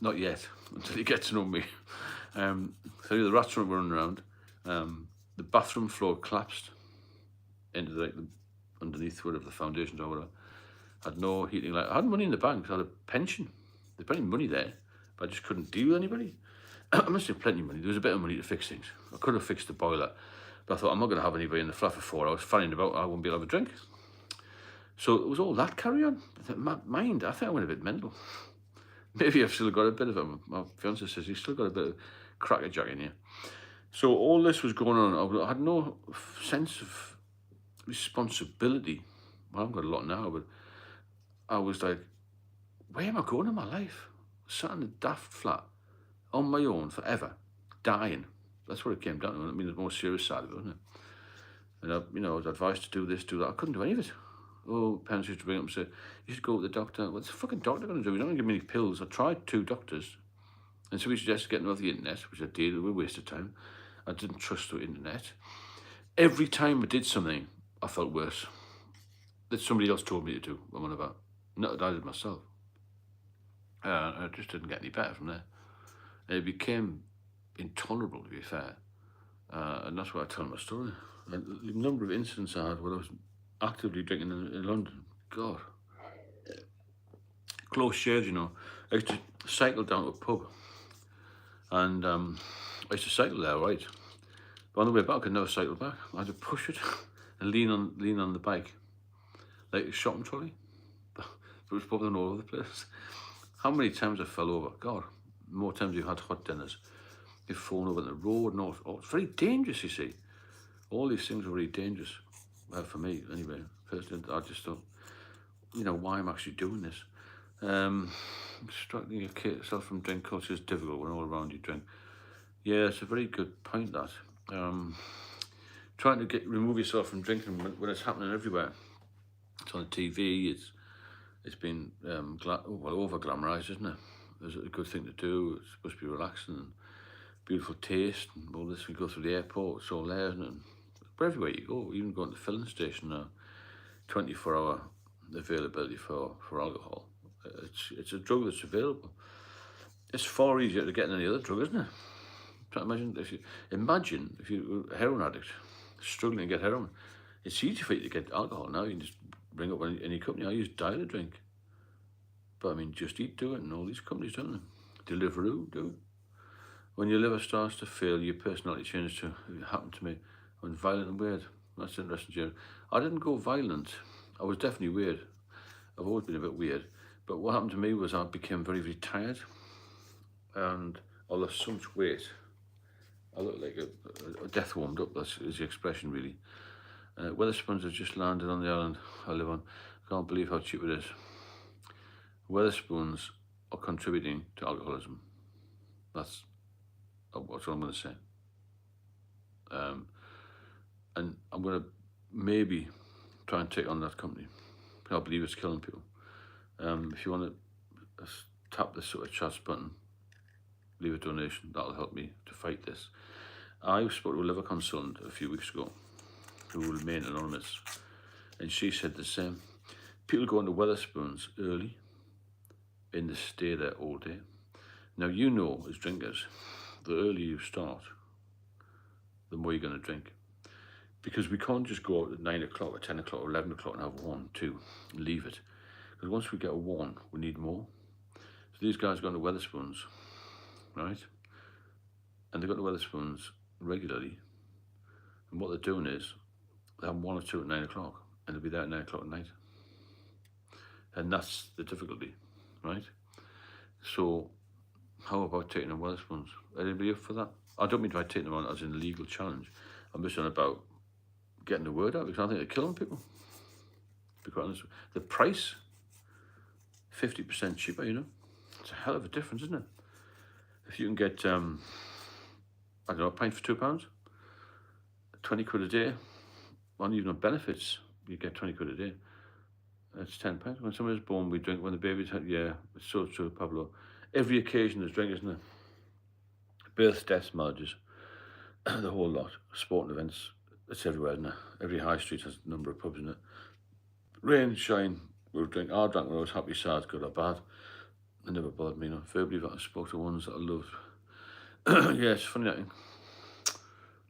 Not yet, until you get to know me. So the rats weren't running around. The bathroom floor collapsed into the underneath whatever the foundations or whatever. I had no heating light. I had money in the bank. I had a pension. There's plenty of money there, but I just couldn't deal with anybody. I must have plenty of money. There was a bit of money to fix things. I could have fixed the boiler, but I thought, I'm not going to have anybody in the flat for 4 hours fanning about. I wouldn't be able to have a drink. So it was all that carry on. My mind, I think I went a bit mental. Maybe I've still got a bit of it. My fiance says he's still got a bit of crackerjack in here. So all this was going on. I had no sense of responsibility. Well, I've got a lot now, but I was like, where am I going in my life? Sat in a daft flat on my own forever, dying. That's what it came down to. I mean, the more serious side of it, wasn't it? And I was advised to do this, do that. I couldn't do any of it. Oh, parents used to bring up and say, you should go to the doctor. What's the fucking doctor going to do? He's not going to give me any pills. I tried 2 doctors. And so he suggested getting off the internet, which I did. It was a waste of time. I didn't trust the internet. Every time I did something, I felt worse. That somebody else told me to do, or whatever. Not that I did myself. I just didn't get any better from there. It became intolerable, to be fair. And that's why I tell my story. And the number of incidents I had when I was actively drinking in London, God. Close shaves, I used to cycle down to a pub. And I used to cycle there, right? But on the way back, I could never cycle back. I had to push it and lean on the bike, like a shopping trolley. But it was probably all over the place. How many times I fell over? God, more times you had hot dinners. You've fallen over the road and all. Oh, it's very dangerous, you see. All these things are very dangerous. Well, for me, anyway. First, I just thought, why am I actually doing this? Extracting yourself from drink culture is difficult when all around you drink. Yeah, it's a very good point, that. Trying to remove yourself from drinking when it's happening everywhere. It's on the TV, it's been over glamorized, isn't it? It's a good thing to do. It's supposed to be relaxing and beautiful taste and all this. We go through the airport, it's all there, isn't it? But everywhere you go, even going to the filling station now, 24-hour availability for alcohol. It's a drug that's available. It's far easier to get than any other drug, isn't it? Imagine if you're a heroin addict struggling to get heroin. It's easy for you to get alcohol now. You can just bring up any company. I use Dial a Drink, but I mean, Just Eat do it, and all these companies don't they? Deliveroo do it. When your liver starts to fail, your personality changes to. It happened to me. I went violent and weird. That's interesting, Jerry. I didn't go violent. I was definitely weird. I've always been a bit weird. But what happened to me was I became very, very tired, and I lost so much weight. I look like a death warmed up, that's the expression, really. Weatherspoons have just landed on the island I live on. I can't believe how cheap it is. Weatherspoons are contributing to alcoholism. That's what I'm going to say. And I'm going to maybe try and take on that company. I believe it's killing people. If you want to tap the Super Chats button, leave a donation, that'll help me to fight this. I spoke to a liver consultant a few weeks ago who will remain anonymous, and she said the same. People go into Weatherspoons early and they stay there all day. Now, as drinkers, the earlier you start, the more you're going to drink. Because we can't just go out at 9 o'clock or 10 o'clock or 11 o'clock and have 1, 2, and leave it. Because once we get a 1, we need more. So these guys go into Weatherspoons, right? And they go to Weatherspoons regularly. And what they're doing is, they have 1 or 2 at 9 o'clock, and they'll be there at 9 o'clock at night. And that's the difficulty, right? So How about taking on Wetherspoons? Anybody up for that? I don't mean by taking them on as an illegal challenge. I'm just on about getting the word out, because I think they're killing people. To be quite honest, the price 50% cheaper. It's a hell of a difference, isn't it? If you can get I don't know, a pint for £2, 20 quid a day, and even on benefits, you get 20 quid a day. That's £10. When someone is born, we drink. When the baby's had, yeah, it's so true, Pablo. Every occasion there's drink, isn't it? Births, deaths, marriages, the whole lot. Sporting events, it's everywhere, isn't it? Every high street has a number of pubs in it. Rain, shine, we'll drink. I drank when I was happy, sad, good or bad. It never bothered me, Verbally, that I spoke to ones that I loved. Yeah, it's funny that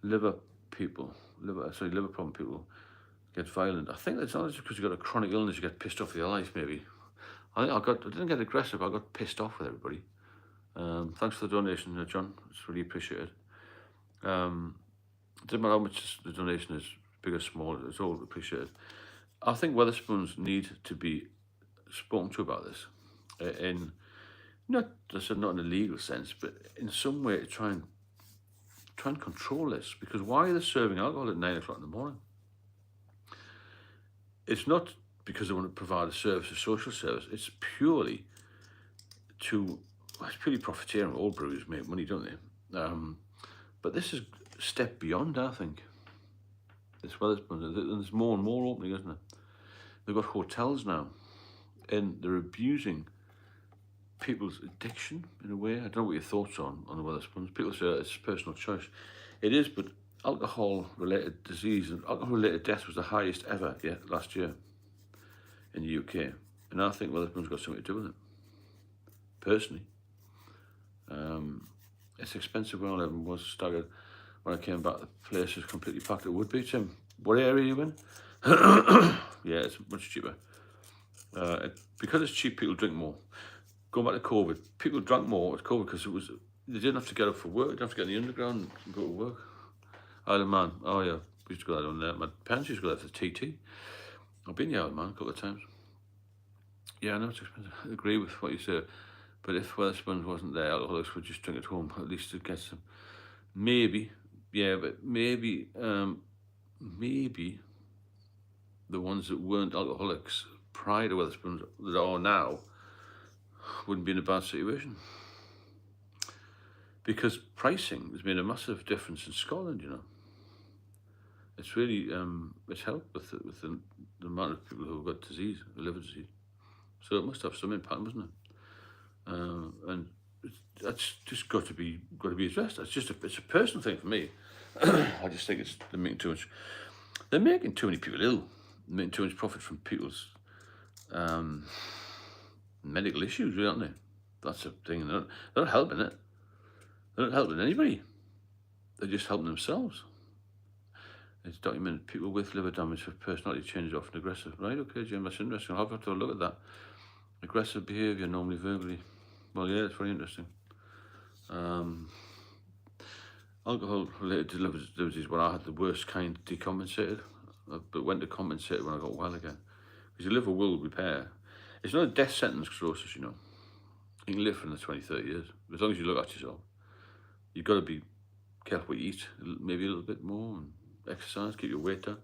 liver problem people get violent. I think that's not just because you've got a chronic illness, you get pissed off with your life, maybe. I didn't get aggressive, I got pissed off with everybody. Thanks for the donation, John. It's really appreciated. It doesn't matter how much the donation is, big or small, it's all appreciated. I think Wetherspoons need to be spoken to about this, in not in a legal sense, but in some way to try and control this. Because why are they serving alcohol at 9 o'clock in the morning? It's not because they want to provide a service, a social service. It's purely profiteering. All breweries make money, don't they? But this is a step beyond, I think. This Wetherspoons, there's more and more opening, isn't it? They've got hotels now, and they're abusing people's addiction in a way. I don't know what your thoughts are on the Wetherspoons. People say it's personal choice. It is, but alcohol-related disease and alcohol-related death was the highest ever last year in the UK. And I think Wetherspoons got something to do with it. Personally. It's expensive where I live and was staggered when I came back. The place is completely packed. It would be, Tim. What area are you in? Yeah, it's much cheaper. Because it's cheap, people drink more. Going back to COVID, people drank more with COVID because they didn't have to get up for work. They didn't have to get in the underground and go to work. Isle of Man, oh yeah, we used to go there on there. My parents used to go there for TT. I've been in the Isle of Man a couple of times. Yeah, I know it's expensive. I agree with what you say. But if Wetherspoons wasn't there, alcoholics would just drink at home, at least to get some. Maybe the ones that weren't alcoholics prior to Wetherspoons that are now wouldn't be in a bad situation. Because pricing has made a massive difference in Scotland, It's really, it's helped with the amount of people who've got liver disease. So it must have some impact, mustn't it? And that's just got to be addressed. It's a personal thing for me. I just think they're making too many people ill, making too much profit from people's medical issues, really, aren't they? That's a thing. They're not helping it. They're not helping anybody. They're just helping themselves. It's documented people with liver damage have personality changes, often aggressive. Right, okay, Jim, that's interesting. I'll have to look at that. Aggressive behaviour, normally verbally. Well, yeah, it's very interesting. Alcohol-related liver disease, when I had the worst kind, decompensated, but went to compensate when I got well again. Because your liver will repair. It's not a death sentence, cirrhosis, You can live for another 20, 30 years, as long as you look at yourself. You've got to be careful what you eat, maybe a little bit more, and exercise, keep your weight down.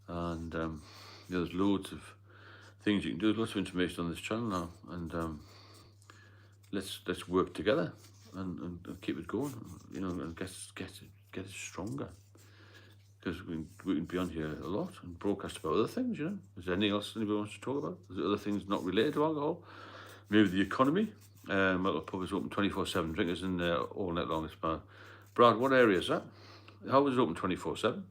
And there's loads of things you can do. There's lots of information on this channel now, and let's work together and keep it going, and get it stronger. Because we can be on here a lot and broadcast about other things, Is there anything else anybody wants to talk about? Is there other things not related to alcohol? Maybe the economy. Well, the pub is open 24/7. Drinkers in there all night long. It's bad. Brad, what area is that? How is it open 24/7?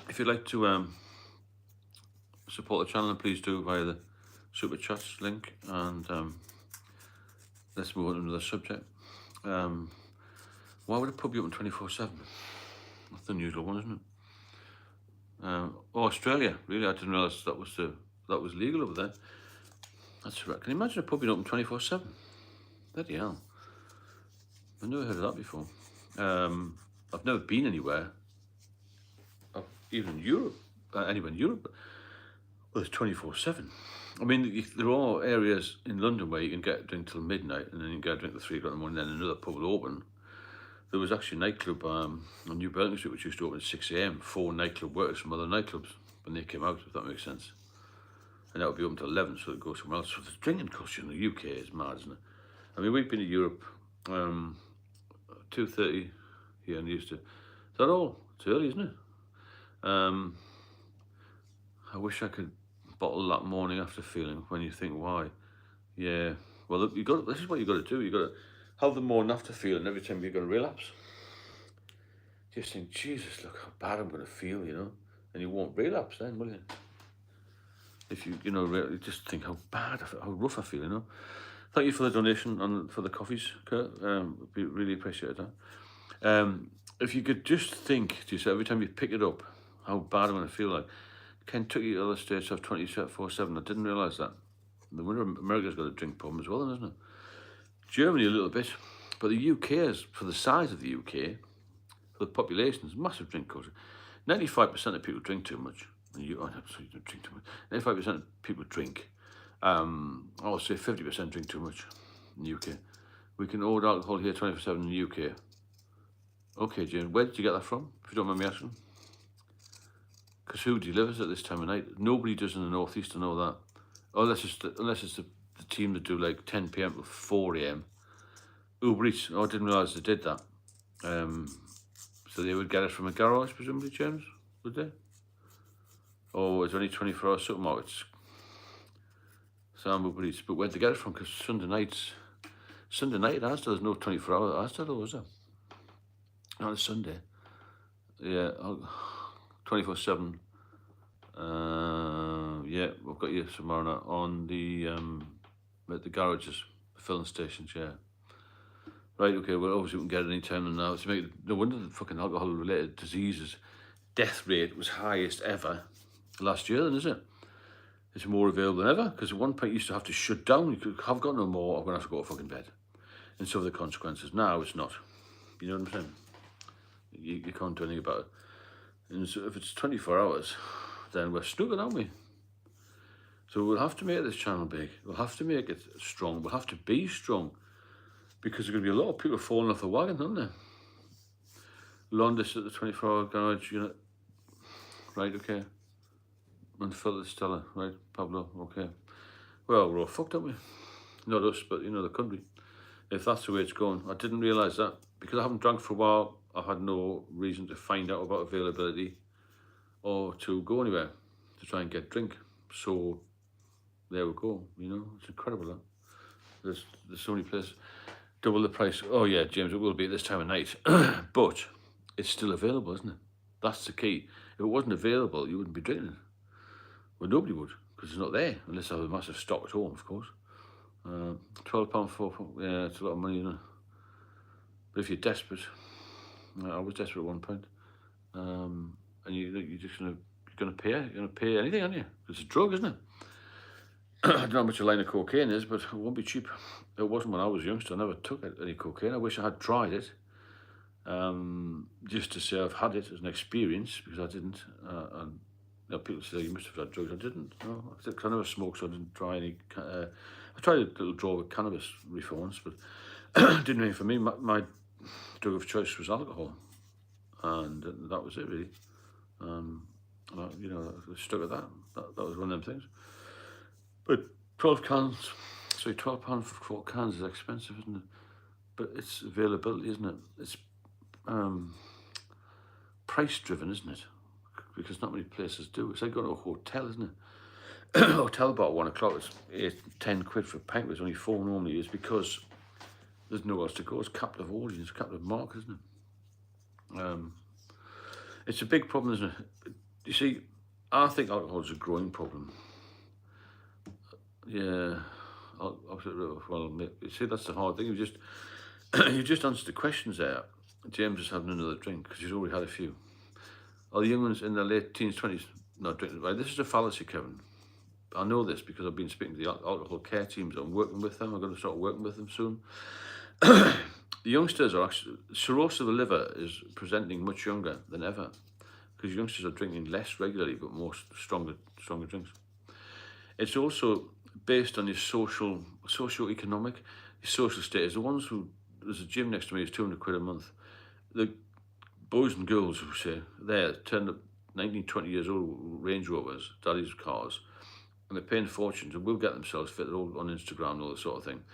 If you'd like to support the channel, please do via the Super Chats link. And let's move on to another subject. Why would a pub be open 24/7? That's an unusual one, isn't it? Australia, really, I didn't realise that was legal over there. That's right. Can you imagine a pub being open 24/7? Bloody hell. I've never heard of that before. I've never been anywhere, even in Europe, anywhere in Europe, Well, it's 24/7. I mean, there are areas in London where you can get a drink till midnight, and then you can get a drink till 3 o'clock in the morning, then another pub will open. There was actually a nightclub on New Burlington Street which used to open at 6 a.m. 4 nightclub workers from other nightclubs when they came out, if that makes sense. And that would be open till 11, so they'd go somewhere else. So the drinking culture in the UK is mad, isn't it? I mean, we've been to Europe, 2:30 here and used to. Is that all? It's early, isn't it? I wish I could bottle that morning after feeling when you think, why? Yeah, well, look, this is what you got to do. You got to have the morning after feeling every time you're going to relapse. Just think, Jesus, look how bad I'm going to feel, and you won't relapse then, will you? If you, really just think how bad, how rough I feel, Thank you for the donation and for the coffees, Kurt. We really appreciate that. If you could just think to yourself every time you pick it up, how bad I'm going to feel like. Kentucky and other states have 24/7. I didn't realise that. The winter, America's got a drink problem as well, isn't it? Germany a little bit, but the UK is, for the size of the UK, for the population, is massive drink culture. 95% of people drink too much. You don't drink too much. 95% of people drink. I would say 50% drink too much in the UK. We can order alcohol here 24/7 in the UK. Okay, James, where did you get that from? If you don't mind me asking. Because who delivers at this time of night? Nobody does in the northeast to know that. Unless it's the team that do like 10 p.m. to 4 a.m. Uber Eats. Oh, I didn't realise they did that. So they would get it from a garage, presumably, James, would they? Oh, it's only 24-hour supermarkets. Sam Uber Eats. But where'd they get it from? Because Sunday night at Asda, there's no 24-hour Asda though, is there? Not a Sunday. Yeah, 24/7. Yeah, we've got you, Samarna, on the at the garages, the filling stations. Yeah. Right. Okay. Well, obviously we can get it any time now. No wonder the fucking alcohol-related diseases death rate was highest ever last year. Then, is it? It's more available than ever because at one point you used to have to shut down. You could have got no more. I'm gonna have to go to fucking bed, and so the consequences. Now it's not. You know what I'm saying? You can't do anything about it. And so if it's 24 hours, then we're snookered, aren't we? So we'll have to make this channel big. We'll have to make it strong. We'll have to be strong because there's going to be a lot of people falling off the wagon, aren't there? Londis at the 24-hour garage unit. Right, okay. And Phil Stella, right, Pablo, okay. Well, we're all fucked, aren't we? Not us, but, the country. If that's the way it's going. I didn't realise that. Because I haven't drank for a while, I've had no reason to find out about availability or to go anywhere to try and get drink. So there we go, it's incredible that. There's so many places. Double the price. Oh yeah, James, it will be at this time of night. But it's still available, isn't it? That's the key. If it wasn't available, you wouldn't be drinking it. Well, nobody would, because it's not there, unless I have a massive stock at home, of course. £12 for, yeah, it's a lot of money, isn't it? But if you're desperate, I was desperate at one point, and you're just gonna pay anything, aren't you? It's a drug, isn't it? I don't know how much a line of cocaine is, but it won't be cheap. It wasn't when I was a youngster. I never took any cocaine. I wish I had tried it, just to say I've had it as an experience, because I didn't. And people say you must have had drugs. I didn't. No, because I never smoked, so I didn't try any. I tried a little draw with cannabis reefer once, but didn't really for me. My drug of choice was alcohol, and that was it really. I stuck at that. That was one of them things. But £12 for 4 cans is expensive, isn't it? But it's availability, isn't it? It's price driven, isn't it? Because not many places do. It's like going to a hotel, isn't it? A hotel bar at 1 o'clock is 10 quid for a pint, but it's only 4 normally, is because there's nowhere else to go. It's captive audience, captive market, isn't it? It's a big problem, isn't it? You see, I think alcohol is a growing problem. Yeah, well, you see, that's the hard thing. You just answered the questions there. James is having another drink because he's already had a few. Are the young ones in their late teens, 20s not drinking? Right, this is a fallacy, Kevin. I know this because I've been speaking to the alcohol care teams. I'm working with them. I'm going to start working with them soon. The youngsters are actually, cirrhosis of the liver is presenting much younger than ever because youngsters are drinking less regularly but more stronger drinks. It's also based on your socio-economic, your social status. The ones who, there's a gym next to me, is 200 quid a month. The boys and girls who say they're 10 19, 20 years old Range Rovers, daddy's cars, and they're paying fortunes and will get themselves fit. They're all on Instagram and all that sort of thing.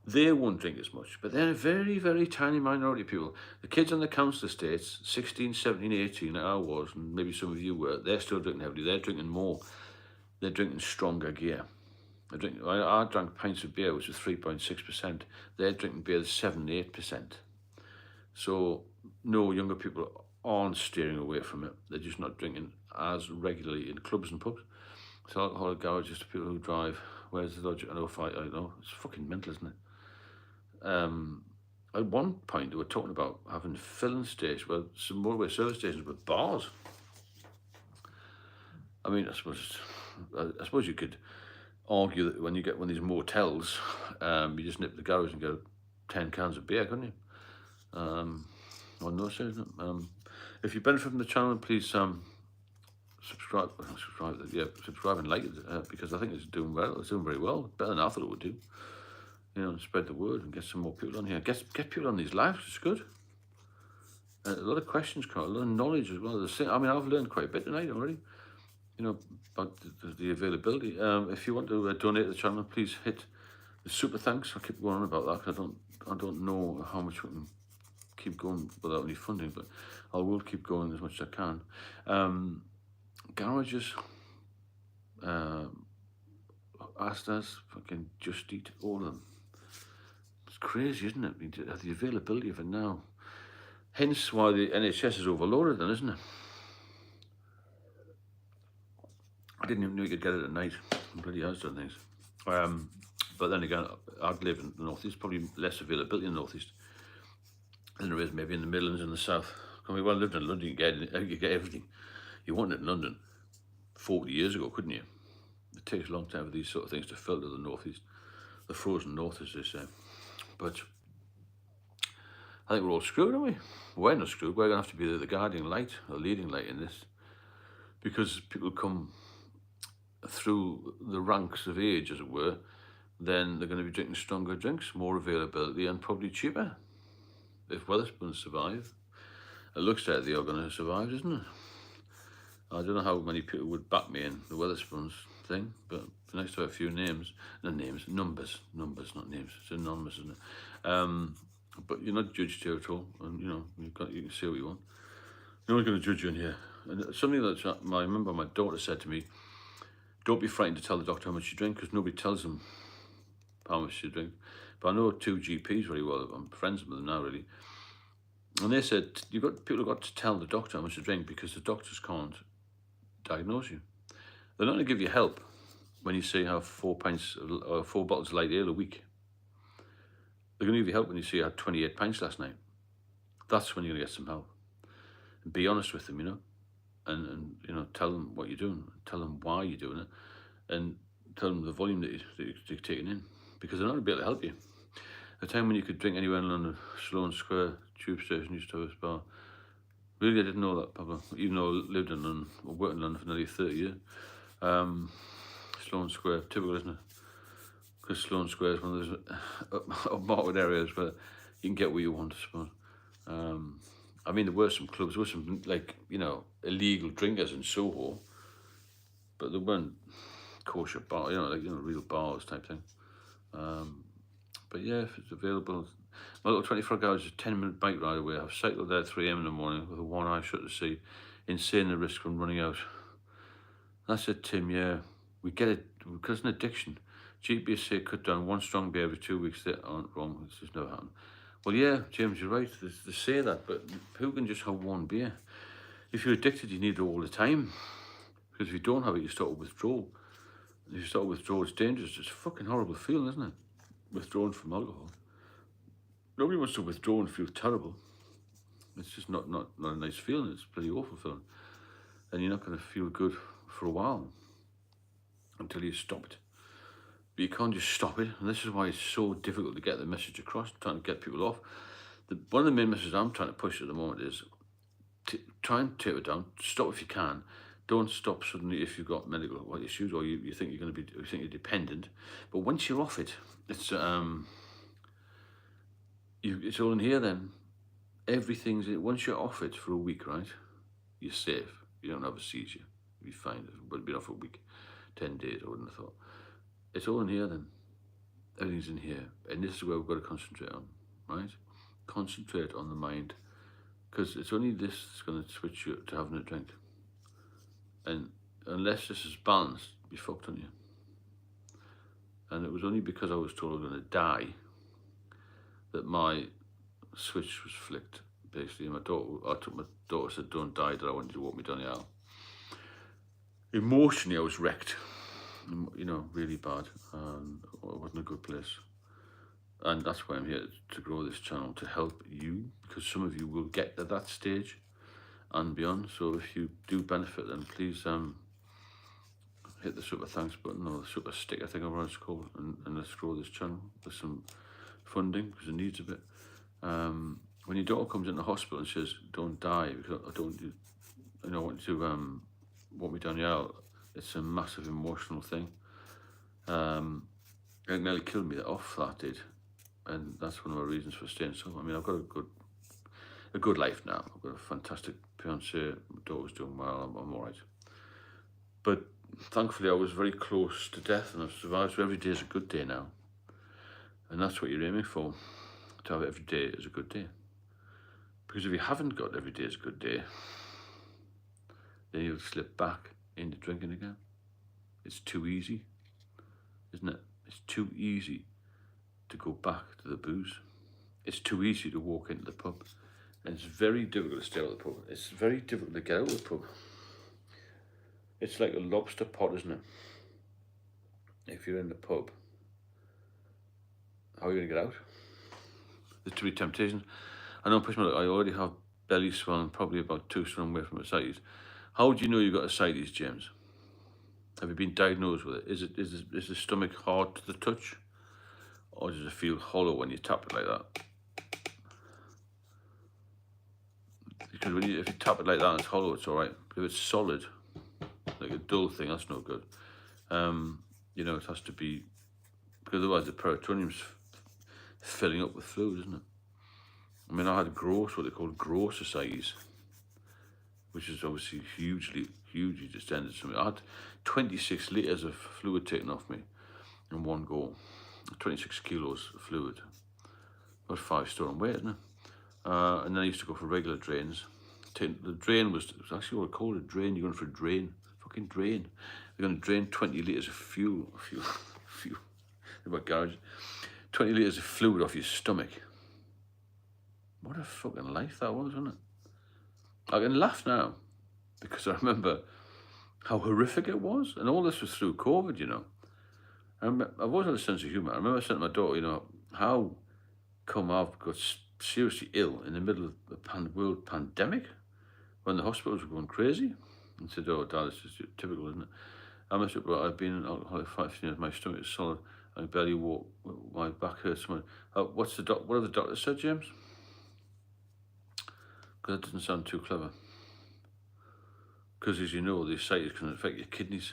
They won't drink as much, but they're a very, very tiny minority of people. The kids on the council estates, 16, 17, 18, like I was, and maybe some of you were, they're still drinking heavily. They're drinking more. They're drinking stronger gear. I drank pints of beer, which was 3.6%. They're drinking beer that's 7, 8%. So, no, younger people aren't steering away from it. They're just not drinking as regularly in clubs and pubs. So alcoholic garages to people who drive. Where's the logic? I don't know. It's fucking mental, isn't it? At one point, they were talking about having filling stations, well, some motorway service stations with bars. I mean, I suppose you could argue that when you get one of these motels, you just nip the garage and get 10 cans of beer, couldn't you? On those days, if you benefit from the channel, please subscribe and like it, because I think it's doing well. It's doing very well, better than I thought it would do. You know, spread the word and get some more people on here. Get people on these lives. It's good. A lot of questions, a lot of knowledge as well. I mean, I've learned quite a bit tonight already. You know, about the availability. If you want to donate to the channel, please hit the super thanks. I'll keep going on about that because I don't know how much we can keep going without any funding, but I will keep going as much as I can. Garages, Asdas, fucking Just Eat, all of them. It's crazy, isn't it? I mean, the availability of it now. Hence why the NHS is overloaded then, isn't it? I didn't even know you could get it at night. It bloody has done things. But then again, I'd live in the northeast, probably less availability in the northeast than there is maybe in the Midlands and the south. I mean, well, I lived in London, you get everything you wanted in London 40 years ago, couldn't you? It takes a long time for these sort of things to filter the northeast, the frozen north, as they say. But I think we're all screwed, aren't we? We're not screwed. We're going to have to be the guiding light, the leading light in this, because people come through the ranks of age, as it were, then they're going to be drinking stronger drinks, more availability, and probably cheaper. If Wetherspoons survive, it looks like they are going to survive, doesn't it? I don't know how many people would back me in the Wetherspoons thing, but it's nice to have a few numbers, not names. It's anonymous, isn't it? But you're not judged here at all, and you know you can say what you want. No one's going to judge you in here. And something that I remember my daughter said to me: "Don't be frightened to tell the doctor how much you drink, because nobody tells them how much you drink." But I know 2 GPs very well. I'm friends with them now, really. And they said, people have got to tell the doctor how much to drink because the doctors can't diagnose you. They're not going to give you help when you say you have 4 bottles of light ale a week. They're going to give you help when you say you had 28 pints last night. That's when you're going to get some help. And be honest with them, you know, and you know, tell them what you're doing, tell them why you're doing it, and tell them the volume that you're taking in, because they're not going to be able to help you. A time when you could drink anywhere in London, Sloane Square Tube Station used to have a bar. Really, I didn't know that, Pablo, even though I lived in London, or worked in London for nearly 30 years. Sloane Square, typical, isn't it? Because Sloane Square is one of those upmarket areas where you can get what you want, I suppose. I mean, there were some clubs, there were some, like, you know, illegal drinkers in Soho, but there weren't kosher bars, you know, like, you know, real bars type thing. But yeah, if it's available, my little 24 hours is a 10-minute bike ride away. I've cycled there at 3 a.m. in the morning with one eye shut to see. Insane the risk from running out. I said, Tim, yeah, we get it because it's an addiction. GPs say cut down 1 strong beer every 2 weeks. They aren't wrong. It's just never happened. Well, yeah, James, you're right. They say that, but who can just have 1 beer? If you're addicted, you need it all the time. Because if you don't have it, you start with withdrawal. If you start with withdrawal, it's dangerous. It's a fucking horrible feeling, isn't it? Withdrawing from alcohol. Nobody wants to withdraw and feel terrible. It's just not a nice feeling. It's a pretty awful feeling. And you're not going to feel good for a while until you stop it. But you can't just stop it. And this is why it's so difficult to get the message across, trying to get people off. One of the main messages I'm trying to push at the moment is try and taper it down. Stop if you can. don't stop suddenly if you've got medical issues or you think you're going to be, you think you're dependent. But once you're off it, it's it's all in here then. Everything's in. Once you're off it for a week, right? You're safe. You don't have a seizure. You'll be fine. But it'll be off for a week, 10 days. I wouldn't have thought. It's all in here then. Everything's in here, and this is where we've got to concentrate on, right? Concentrate on the mind, because it's only this that's going to switch you to having a drink. And unless this is balanced, you're fucked, on you. And it was only because I was told I was going to die that my switch was flicked. Basically, my daughter said, "Don't die," that I wanted to walk me down the aisle. Emotionally, I was wrecked. You know, really bad, and it wasn't a good place. And that's why I'm here, to grow this channel, to help you, because some of you will get to that stage and beyond. So if you do benefit, then please hit the super thanks button, or the super stick, I think it's called, and let's grow this channel with some funding, because it needs a bit. When your daughter comes into hospital and says, "Don't die, because I want you to walk me down the aisle," it's a massive emotional thing. It nearly killed me off, that did. And that's one of my reasons for staying sober. I mean, I've got a good life now. I've got a fantastic fiancée. My daughter's doing well. I'm all right. But thankfully, I was very close to death, and I've survived. So every day is a good day now. And that's what you're aiming for, to have every day as a good day. Because if you haven't got every day as a good day, then you'll slip back into drinking again. It's too easy, isn't it? It's too easy to go back to the booze. It's too easy to walk into the pub. And it's very difficult to stay out of the pub. It's very difficult to get out of the pub. It's like a lobster pot, isn't it? If you're in the pub, how are you going to get out? There's too many temptations. I know, push my luck, I already have belly swelling, probably about 2 stone away from ascites. How do you know you've got ascites, James? Have you been diagnosed with it? Is the stomach hard to the touch? Or does it feel hollow when you tap it like that? Because if you tap it like that and it's hollow, it's all right. If it's solid, like a dull thing, that's no good. You know, it has to be, because otherwise the peritoneum's filling up with fluid, isn't it? I mean, I had what they call gross ascites, which is obviously hugely distended to me. I had 26 litres of fluid taken off me in one go. 26 kilos of fluid. About 5 stone weight, isn't it? And then I used to go for regular drains. The drain was actually what I called a drain. You're going for a drain. Fucking drain. You're going to drain 20 litres of fuel in my garage. 20 litres of fluid off your stomach. What a fucking life that was, wasn't it? I can laugh now, because I remember how horrific it was. And all this was through COVID, you know. I've always had a sense of humour. I remember saying to my daughter, you know, how come I've got seriously ill in the middle of a world pandemic when the hospitals were going crazy? And said, "Oh, Dad, it's just typical, isn't it?" I must have, I've been an alcoholic 15 years, my stomach is solid, I barely walk, my back hurts. What have the doctors said, James? Because that doesn't sound too clever. Because, as you know, the ascites can affect your kidneys.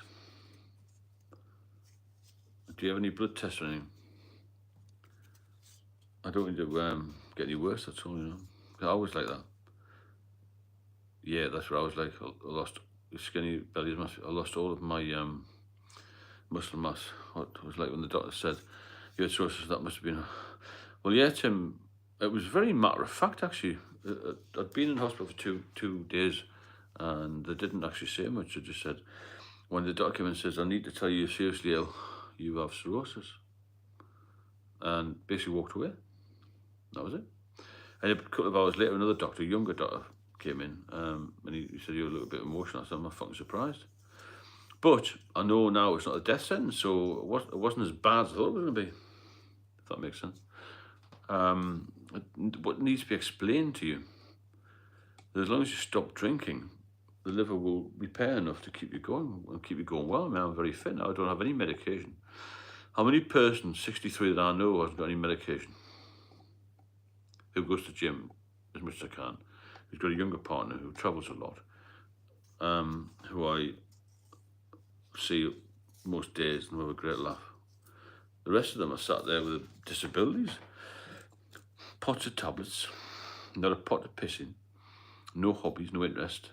Do you have any blood tests or anything? I don't need to get any worse, that's all, you know. I was like that. Yeah, that's what I was like. I lost skinny belly mass. I lost all of my muscle mass. What it was like when the doctor said, "You had cirrhosis," that must have been... Well, yeah, Tim, it was very matter of fact, actually. I'd been in hospital for two days, and they didn't actually say much. They just said, when the doctor came in and says, "I need to tell you, you're seriously ill, you have cirrhosis," and basically walked away. That was it. And a couple of hours later, another doctor, a younger doctor, came in, and he said, "You're a little bit emotional." I said, "I'm not fucking surprised." But I know now it's not a death sentence, so it wasn't as bad as I thought it was going to be, if that makes sense. What needs to be explained to you, that as long as you stop drinking, the liver will repair enough to keep you going and keep you going well. I mean, I'm very fit now. I don't have any medication. How many persons, 63 that I know, hasn't got any medication? Who goes to the gym as much as I can, who's got a younger partner who travels a lot, who I see most days and have a great laugh. The rest of them are sat there with disabilities, pots of tablets, not a pot of pissing, no hobbies, no interest.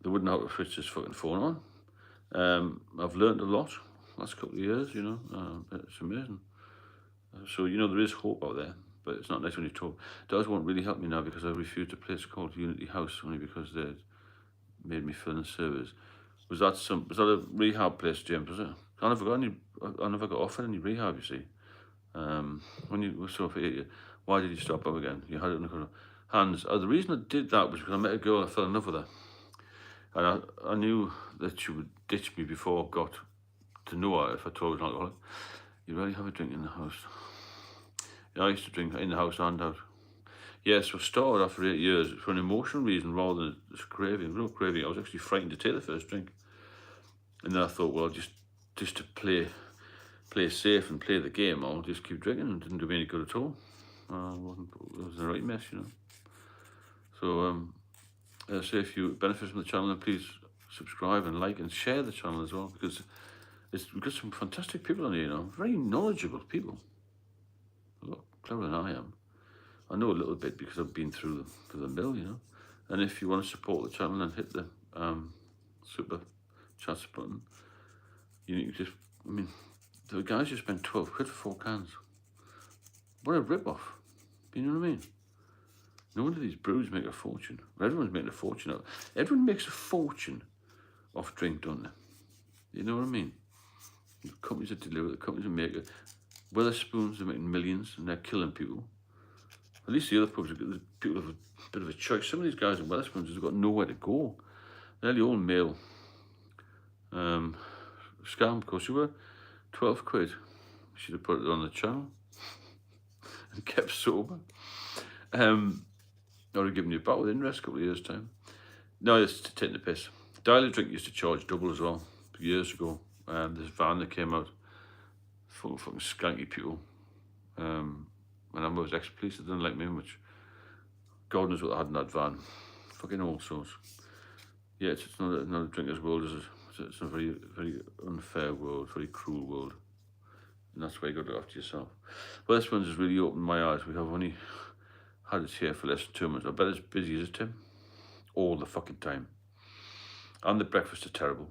They wouldn't know how to switch this fucking phone on. I've learned a lot last couple of years, it's amazing. So, there is hope out there, but it's not nice when you're told. Dogs won't really help me now because I refused a place called Unity House only because they made me fill in surveys. Was that a rehab place, James? Was it? I never got offered any rehab. You see, when you were so fit, why did you stop up again? You had it in the hands. The reason I did that was because I met a girl. I fell in love with her, and I knew that she would ditch me before I got to know her. If I told her I was an alcoholic, you really have a drink in the house. I used to drink in the house and out. Yeah, so I started after 8 years for an emotional reason rather than just craving. Real craving. I was actually frightened to take the first drink. And then I thought, well, just to play safe and play the game, I'll just keep drinking, and it didn't do me any good at all. It was a right mess, So, so if you benefit from the channel, then please subscribe and like and share the channel as well, because we've got some fantastic people on here, very knowledgeable people. A lot cleverer than I am. I know a little bit because I've been through the mill, And if you want to support the channel, then hit the super chats button. The guys just spent 12 quid for 4 cans. What a rip-off. You know what I mean? No wonder these brews make a fortune. Everyone's making a fortune out. Everyone makes a fortune off drink, don't they? You know what I mean? The companies that deliver, the companies that make it. Weatherspoons are making millions and they're killing people. At least the other pubs, people have a bit of a choice. Some of these guys in Weatherspoons have got nowhere to go. They're the old male scam, of course. You were 12 quid. Should have put it on the channel and kept sober. Or have given you back with interest a couple of years' time. No, it's taking the piss. Dial Drink used to charge double as well years ago. This van that came out, fucking skanky people. When I was ex-police, they didn't like me much. God knows what I had in that van. Fucking all sorts. Yeah, it's not a drinker's world, is it? It's a very, very unfair world, very cruel world. And that's why you got to look after yourself. Well, this one's has really opened my eyes. We have only had it here for less than 2 months. I bet it's busy, is it, Tim? All the fucking time. And the breakfasts are terrible.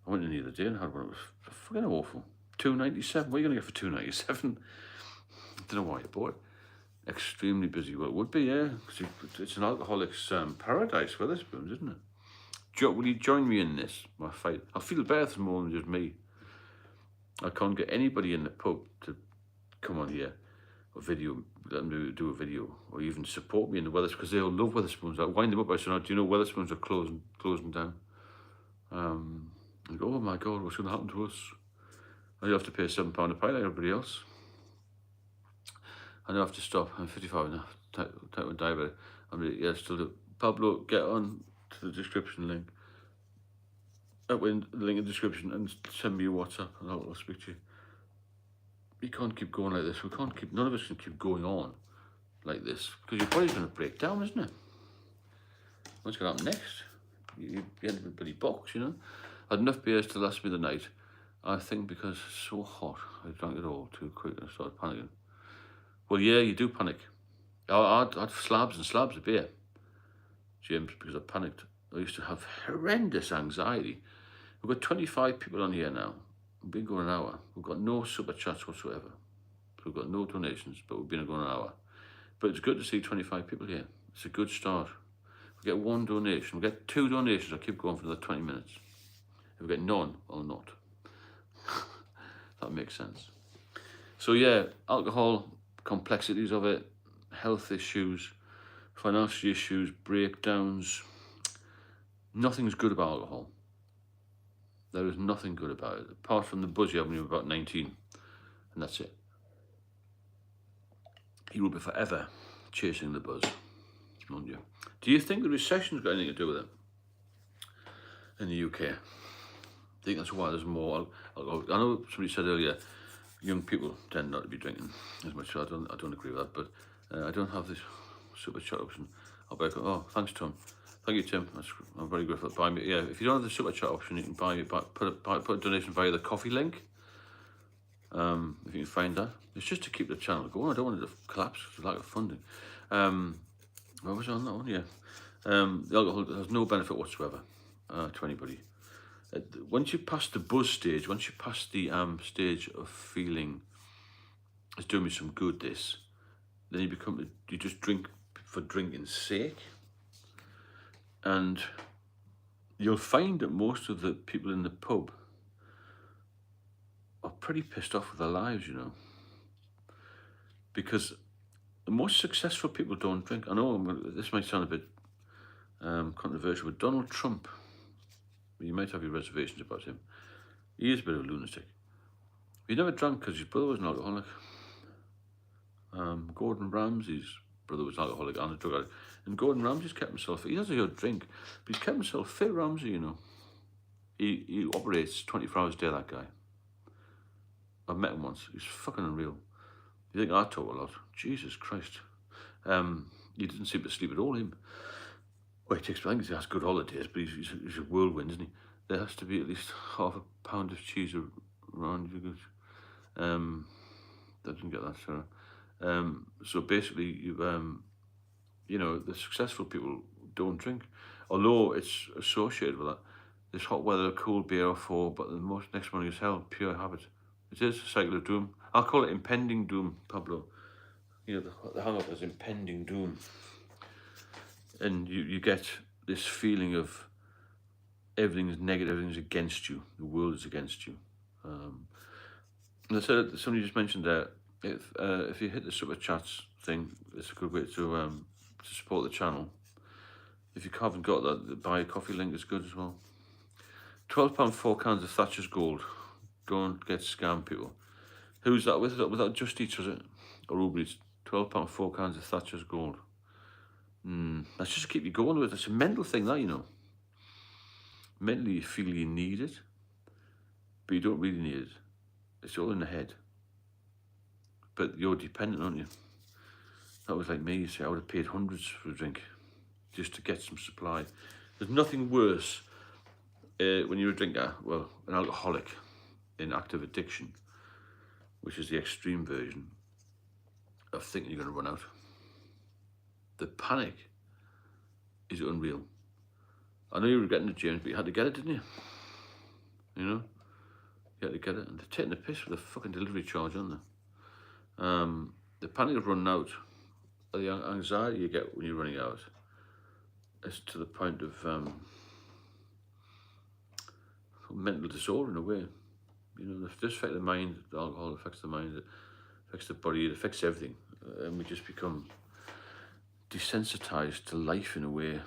I went in the other day and had one. It was fucking awful. $2.97. What are you going to get for $2.97? I don't know why you bought it. Extremely busy. Well, it would be, yeah. It's an alcoholic's paradise, Weatherspoons, isn't it? Will you join me in this, my fight? I feel better for more than just me. I can't get anybody in the pub to come on here or let them do a video, or even support me in the Weatherspoons, because they all love Weatherspoons. I wind them up by saying, do you know Weatherspoons are closing down? I go, oh my God, what's going to happen to us? And you have to pay £7 a pint like everybody else. And I have to stop. I'm 55 now, type 1 diabetic. Still do. Pablo, get on to the description link. The link in the description, and send me a WhatsApp and I'll speak to you. We can't keep going like this. None of us can keep going on like this, because your body's going to break down, isn't it? What's going to happen next? You end up in a bloody box, I had enough beers to last me the night. I think because it's so hot, I drank it all too quick and I started panicking. Well, yeah, you do panic. I had slabs and slabs of beer, James, because I panicked. I used to have horrendous anxiety. We've got 25 people on here now. We've been going an hour. We've got no super chats whatsoever. We've got no donations, but we've been going an hour. But it's good to see 25 people here. It's a good start. If we get 1 donation, we get 2 donations, I'll keep going for another 20 minutes. If we get none, I'll not. That makes sense. So yeah, alcohol, complexities of it, health issues, financial issues, breakdowns. Nothing's good about alcohol. There is nothing good about it, apart from the buzz you have when you're about 19, and that's it. You will be forever chasing the buzz, won't you? Do you think the recession's got anything to do with it in the UK? I think that's why there's more alcohol. I know somebody said earlier, young people tend not to be drinking as much. So I don't agree with that, but I don't have this super chat option. I'll be like, oh, thanks, Tom. Thank you, Tim. I'm very grateful for buying me. Yeah, if you don't have the super chat option, you can put a donation via the coffee link. If you can find that, it's just to keep the channel going. I don't want it to collapse for lack of funding. What was I on that one? Yeah. The alcohol has no benefit whatsoever to anybody. Once you pass the buzz stage, once you pass the stage of feeling it's doing me some good, then you just drink for drinking's sake. And you'll find that most of the people in the pub are pretty pissed off with their lives, you know. Because the most successful people don't drink. I know this might sound a bit controversial, but Donald Trump, you might have your reservations about him. He is a bit of a lunatic. He never drank because his brother was an alcoholic. Gordon Ramsay's brother was an alcoholic and a drug addict. And Gordon Ramsay's kept himself fit. He doesn't good drink, but he's kept himself fit, Ramsay, you know. He operates 24 hours a day, that guy. I've met him once. He's fucking unreal. You think I talk a lot? Jesus Christ. He doesn't seem to sleep at all, him. Well, I think he has good holidays, but he's a whirlwind, isn't he? There has to be at least half a pound of cheese around you. Doesn't get that, Sarah. So basically, you know, the successful people don't drink, although it's associated with that. This hot weather, a cool beer or four, but the next morning is hell, pure habit. It is a cycle of doom. I'll call it impending doom, Pablo. You know, the hang-up is impending doom. And you get this feeling of everything's negative, everything's against you, the world is against you. And I said, somebody just mentioned that if you hit the super chats thing, it's a good way to support the channel. If you haven't got that, the buy a coffee link is good as well. £12 4 cans of Thatcher's Gold. Don't get scammed, people. Who's that with? Was that Just Eats, was it? Or Uber Eats? £12 4 cans of Thatcher's Gold. That's just to keep you going with it. It's a mental thing, that, you know. Mentally, you feel you need it, but you don't really need it. It's all in the head. But you're dependent, aren't you? That was like me, you see. I would have paid hundreds for a drink just to get some supply. There's nothing worse when you're a drinker, well, an alcoholic in active addiction, which is the extreme version of thinking you're going to run out. The panic is unreal. I know you were getting the James, but you had to get it, didn't you? You know? You had to get it. And they're taking the piss with the fucking delivery charge, aren't they? The panic of running out, the anxiety you get when you're running out, is to the point of mental disorder in a way. You know, this affects the mind, the alcohol affects the mind, it affects the body, it affects everything. And we just become desensitized to life in a way.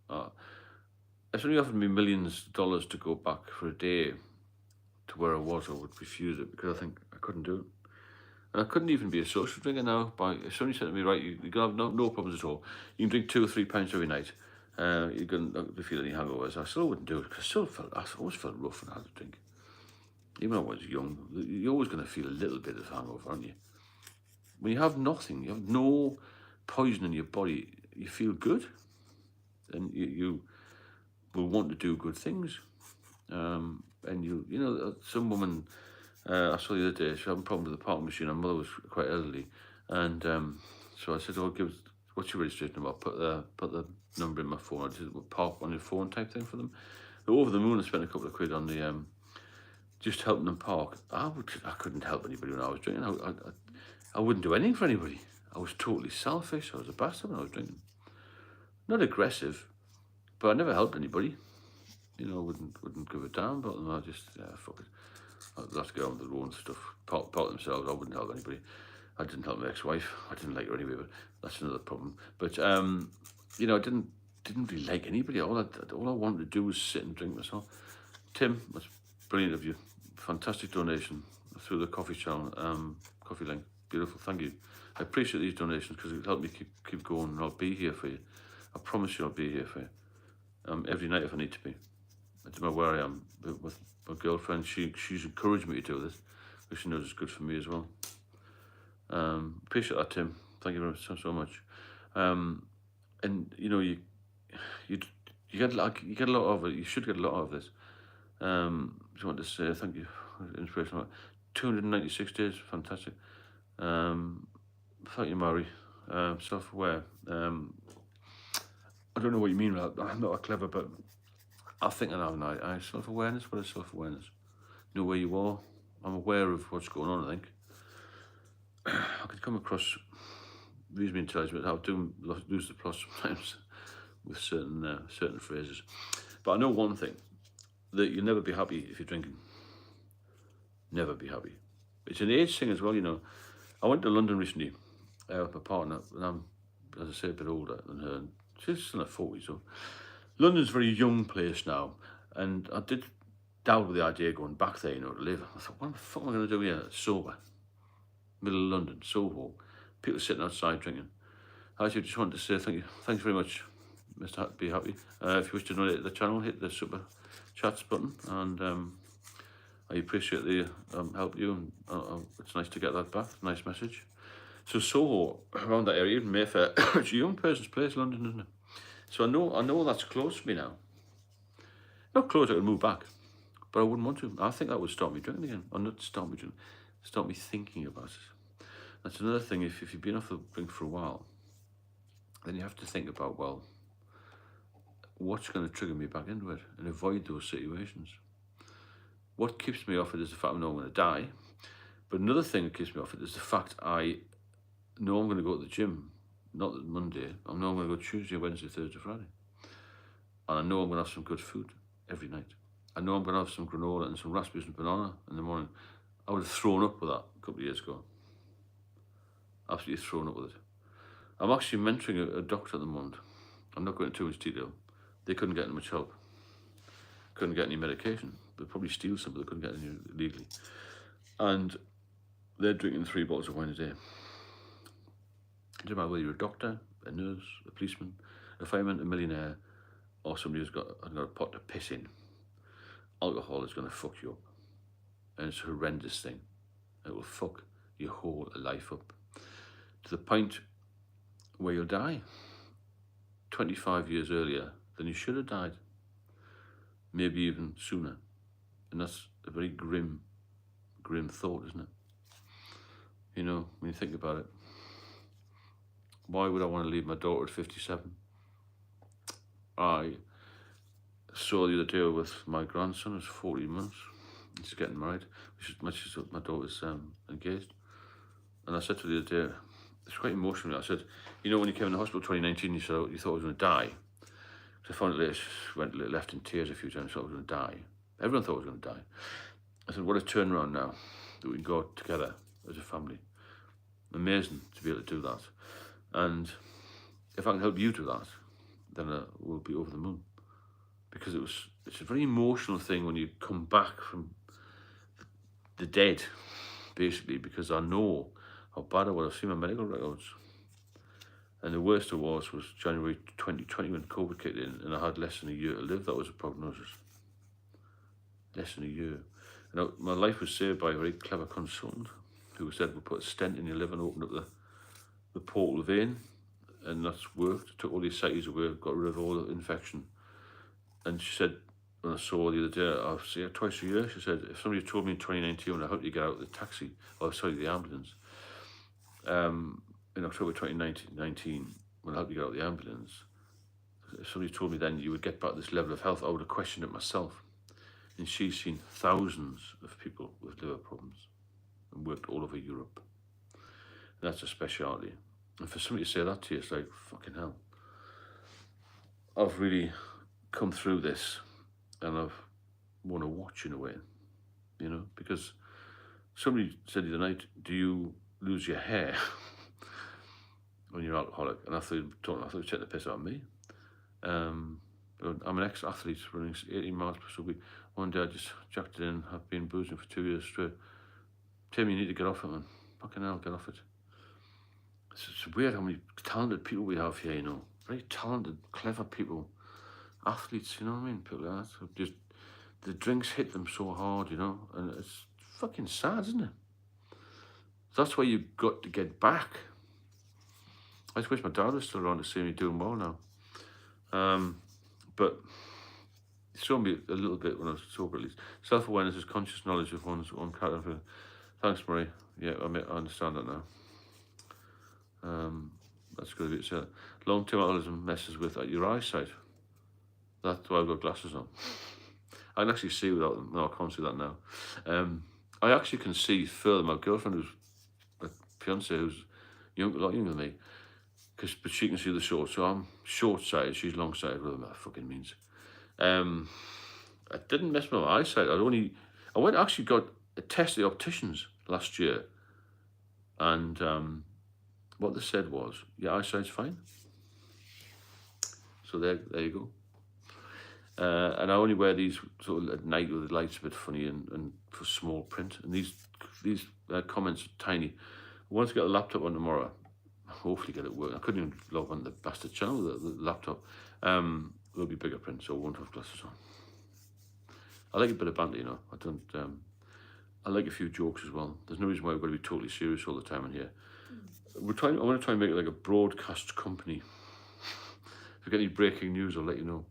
If somebody offered me millions of dollars to go back for a day to where I was, I would refuse it because I think I couldn't do it. And I couldn't even be a social drinker now. If somebody said to me, right, you can have no problems at all. You can drink 2 or 3 pints every night. You're going to feel any hangovers. I still wouldn't do it because I always felt rough when I had a drink. Even when I was young, you're always going to feel a little bit of hangover, aren't you? When you have nothing, you have no poison in your body, you feel good. And you will want to do good things. And you know, some woman, I saw the other day, she had a problem with the parking machine. Her mother was quite elderly. And so I said, oh, what's your registration number? I'll put the number in my phone. I did park on your phone type thing for them. Over the moon, I spent a couple of quid on the, just helping them park. I couldn't help anybody when I was drinking. I wouldn't do anything for anybody. I was totally selfish. I was a bastard when I was drinking. Not aggressive, but I never helped anybody. You know, wouldn't give a damn about them. I just, fuck it. I'd have to get on with the road and stuff. Park themselves. I wouldn't help anybody. I didn't help my ex-wife. I didn't like her anyway, but that's another problem. But you know, I didn't really like anybody. All I wanted to do was sit and drink myself. Tim, that's brilliant of you. Fantastic donation through the coffee channel, coffee link. Beautiful, thank you. I appreciate these donations because it helped me keep going, and I'll be here for you. I promise you I'll be here for you. Every night if I need to be. I don't know where I am with my girlfriend. She's encouraged me to do this because she knows it's good for me as well. Appreciate that, Tim. Thank you very much so much. And you know, you get a lot of it. You should get a lot of this. Just want to say thank you. Inspirational. 296 days, fantastic. Thank you, Murray. Self-aware. I don't know what you mean with that. I'm not clever, but I think I have an eye. Self-awareness. What is self-awareness? Know where you are. I'm aware of what's going on. I think I could come across reasonably intelligent. I do lose the plot sometimes with certain phrases. But I know one thing, that you'll never be happy if you're drinking. Never be happy. It's an age thing as well, you know. I went to London recently with my partner, and I'm, as I say, a bit older than her. And she's in her 40s, so London's a very young place now, and I did doubt with the idea of going back there, you know, to live. I thought, what the fuck am I going to do here, sober? Middle of London, Soho, people sitting outside drinking. I actually just wanted to say thank you. Thanks very much, Mr. Be Happy. If you wish to donate to the channel, hit the super chats button, and I appreciate the help you, and it's nice to get that back. Nice message. So Soho, around that area, even Mayfair, it's a young person's place, London, isn't it? So I know that's close to me now. Not close, I could move back, but I wouldn't want to. I think that would stop me drinking again, or not stop me drinking, stop me thinking about it. That's another thing. If you've been off the drink for a while, then you have to think about, well, what's going to trigger me back into it, and avoid those situations. What keeps me off it is the fact I know I'm going to die. But another thing that keeps me off it is the fact I know I'm going to go to the gym, not Monday. I know I'm going to go Tuesday, Wednesday, Thursday, Friday. And I know I'm going to have some good food every night. I know I'm going to have some granola and some raspberries and banana in the morning. I would have thrown up with that a couple of years ago. Absolutely thrown up with it. I'm actually mentoring a doctor at the moment. I'm not going into too much detail. They couldn't get much help. Couldn't get any medication. They'd probably steal some, but they couldn't get any legally. And they're drinking 3 bottles of wine a day. It doesn't matter whether you're a doctor, a nurse, a policeman, a fireman, a millionaire, or somebody who's got a pot to piss in. Alcohol is going to fuck you up. And it's a horrendous thing. It will fuck your whole life up. To the point where you'll die 25 years earlier than you should have died. Maybe even sooner. And that's a very grim thought, isn't it? You know, when you think about it. Why would I want to leave my daughter at 57? I saw the other day with my grandson, who's 14 months. He's getting married. My daughter's engaged. And I said to her the other day, it's quite emotional. I said, you know, when you came in the hospital 2019, you thought I was going to die. I found it later, left in tears a few times, thought I was going to die. Everyone thought I was going to die. I said, what a turnaround now, that we can go together as a family. Amazing to be able to do that. And if I can help you do that, then we'll be over the moon. Because it's a very emotional thing when you come back from the dead, basically, because I know how bad I was. I've seen my medical records. And the worst it was January 2020 when COVID kicked in, and I had less than a year to live. That was a prognosis. Less than a year. And my life was saved by a very clever consultant who said, we'll put a stent in your liver and open up the portal vein. And that's worked. Took all the ascites away, got rid of all the infection. And she said, when I saw her the other day, I see her twice a year, she said, if somebody told me in 2019 when I helped you get out of the taxi, the ambulance, in October 2019, when I helped you get out of the ambulance, if somebody told me then you would get back this level of health, I would have questioned it myself. And she's seen thousands of people with liver problems and worked all over Europe. And that's a speciality. And for somebody to say that to you, it's like, fucking hell. I've really come through this, and I've want to watch in a way, you know, because somebody said the other night, do you lose your hair when you're alcoholic? And I thought he was taking the piss out of me. But I'm an ex-athlete running 18 miles per week. One day I just jacked it in. I've been boozing for 2 years straight. Tim, you need to get off it, man. Fucking hell, get off it. It's weird how many talented people we have here, you know. Very talented, clever people. Athletes, you know what I mean? People like that. Just, the drinks hit them so hard, you know. And it's fucking sad, isn't it? That's why you've got to get back. I just wish my dad was still around to see me doing well now. But it's thrown me a little bit when I was sober, at least. Self-awareness is conscious knowledge of one's own character. Thanks, Marie. Yeah, I understand that now. That's good of you to say that. Long-term alcoholism messes with your eyesight. That's why I've got glasses on. I can actually see without them. No, I can't see that now. I actually can see further. My girlfriend, who's my fiance, who's a lot younger than me, but she can see the short. So I'm short-sighted. She's long-sighted, whatever that fucking means. I didn't mess with my eyesight. I went actually got a test at the opticians last year, and what they said was, your eyesight's fine. So there you go. And I only wear these sort of at night where the light's a bit funny and for small print. And these comments are tiny. I want to get a laptop on tomorrow. Hopefully get it working. I couldn't even log on the bastard channel with the laptop. There'll be bigger print, so I won't have glasses on. I like a bit of banter, you know. I like a few jokes as well. There's no reason why we've got to be totally serious all the time in here. I want to try and make it like a broadcast company. If we get any breaking news, I'll let you know.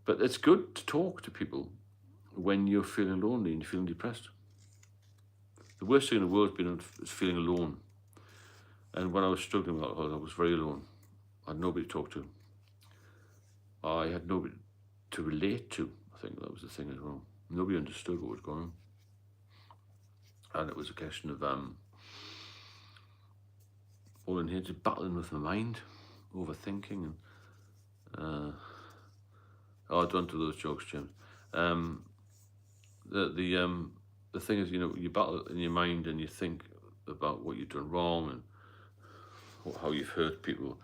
But it's good to talk to people when you're feeling lonely and you're feeling depressed. The worst thing in the world is feeling alone. And when I was struggling with alcohol, I was very alone. I had nobody to talk to. I had nobody to relate to. I think that was the thing as well. Nobody understood what was going on. And it was a question of all in here, just battling with my mind, overthinking, and don't do those jokes, James. The thing is, you know, you battle in your mind and you think about what you've done wrong and how you've hurt people,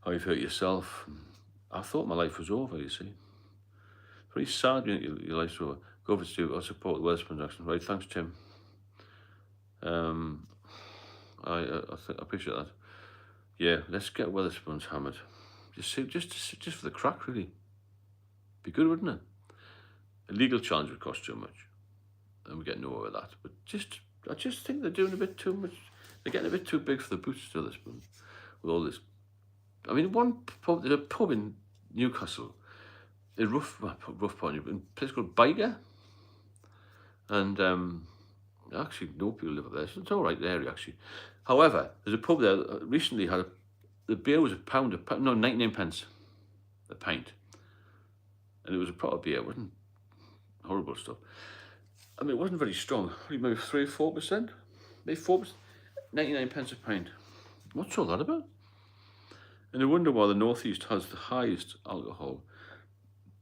how you've hurt yourself. I thought my life was over, you see. Very sad when your life's over. Go for Stu. I support the Weatherspoons action. Right, thanks, Tim. I appreciate that. Yeah, let's get Weatherspoons hammered. Just for the crack, really. Be good, wouldn't it? A legal challenge would cost too much, and we get nowhere with that. But I just think they're doing a bit too much. They're getting a bit too big for the boots, Weatherspoons, with all this. I mean, there's a pub in Newcastle, in a place called Biger, and I actually know people live up there, so it's all right area actually. However, there's a pub there that recently had the beer was £1, 99 pence a pint, and it was a proper beer. It wasn't horrible stuff. I mean, it wasn't very strong. Maybe 3 or 4%, maybe 4%. 99 pence a pint. What's all that about? And I wonder why the Northeast has the highest alcohol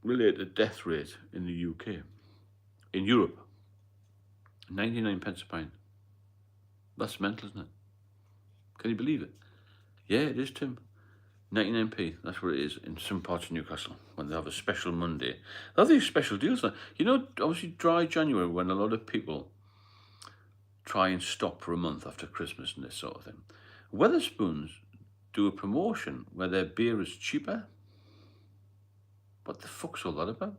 related death rate in the UK, in Europe. 99 pence a pint. That's mental, isn't it? Can you believe it? Yeah, it is, Tim. 99p, that's what it is in some parts of Newcastle when they have a special Monday. They have these special deals now. You know, obviously dry January when a lot of people try and stop for a month after Christmas and this sort of thing. Weatherspoons do a promotion where their beer is cheaper. What the fuck's all that about?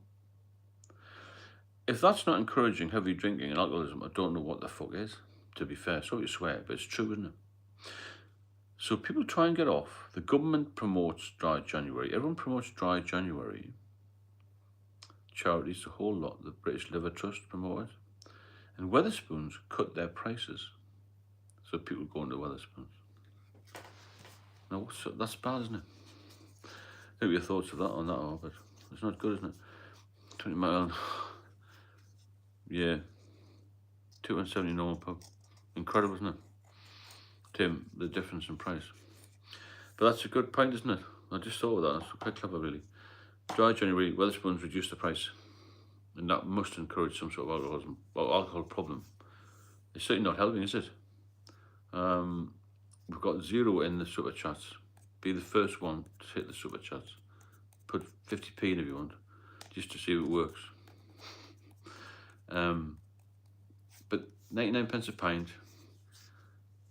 If that's not encouraging heavy drinking and alcoholism, I don't know what the fuck is, to be fair. Sorry to swear, but it's true, isn't it? So people try and get off. The government promotes dry January. Everyone promotes dry January. Charities, a whole lot. The British Liver Trust promote it. And Weatherspoons cut their prices. So people go into Weatherspoons. Now, that's bad, isn't it? I think your thoughts of that on that are, but it's not good, isn't it? 20 mile. Yeah. £2.70 normal pub. Incredible, isn't it? Tim, the difference in price. But that's a good point, isn't it? I just thought of that. That's quite clever, really. Dry January, Weatherspoons reduced the price. And that must encourage some sort of alcoholism or alcohol problem. It's certainly not helping, is it? We've got 0 in the super chats. Be the first one to hit the super chats. Put 50p in if you want, just to see if it works. But 99 pence a pint,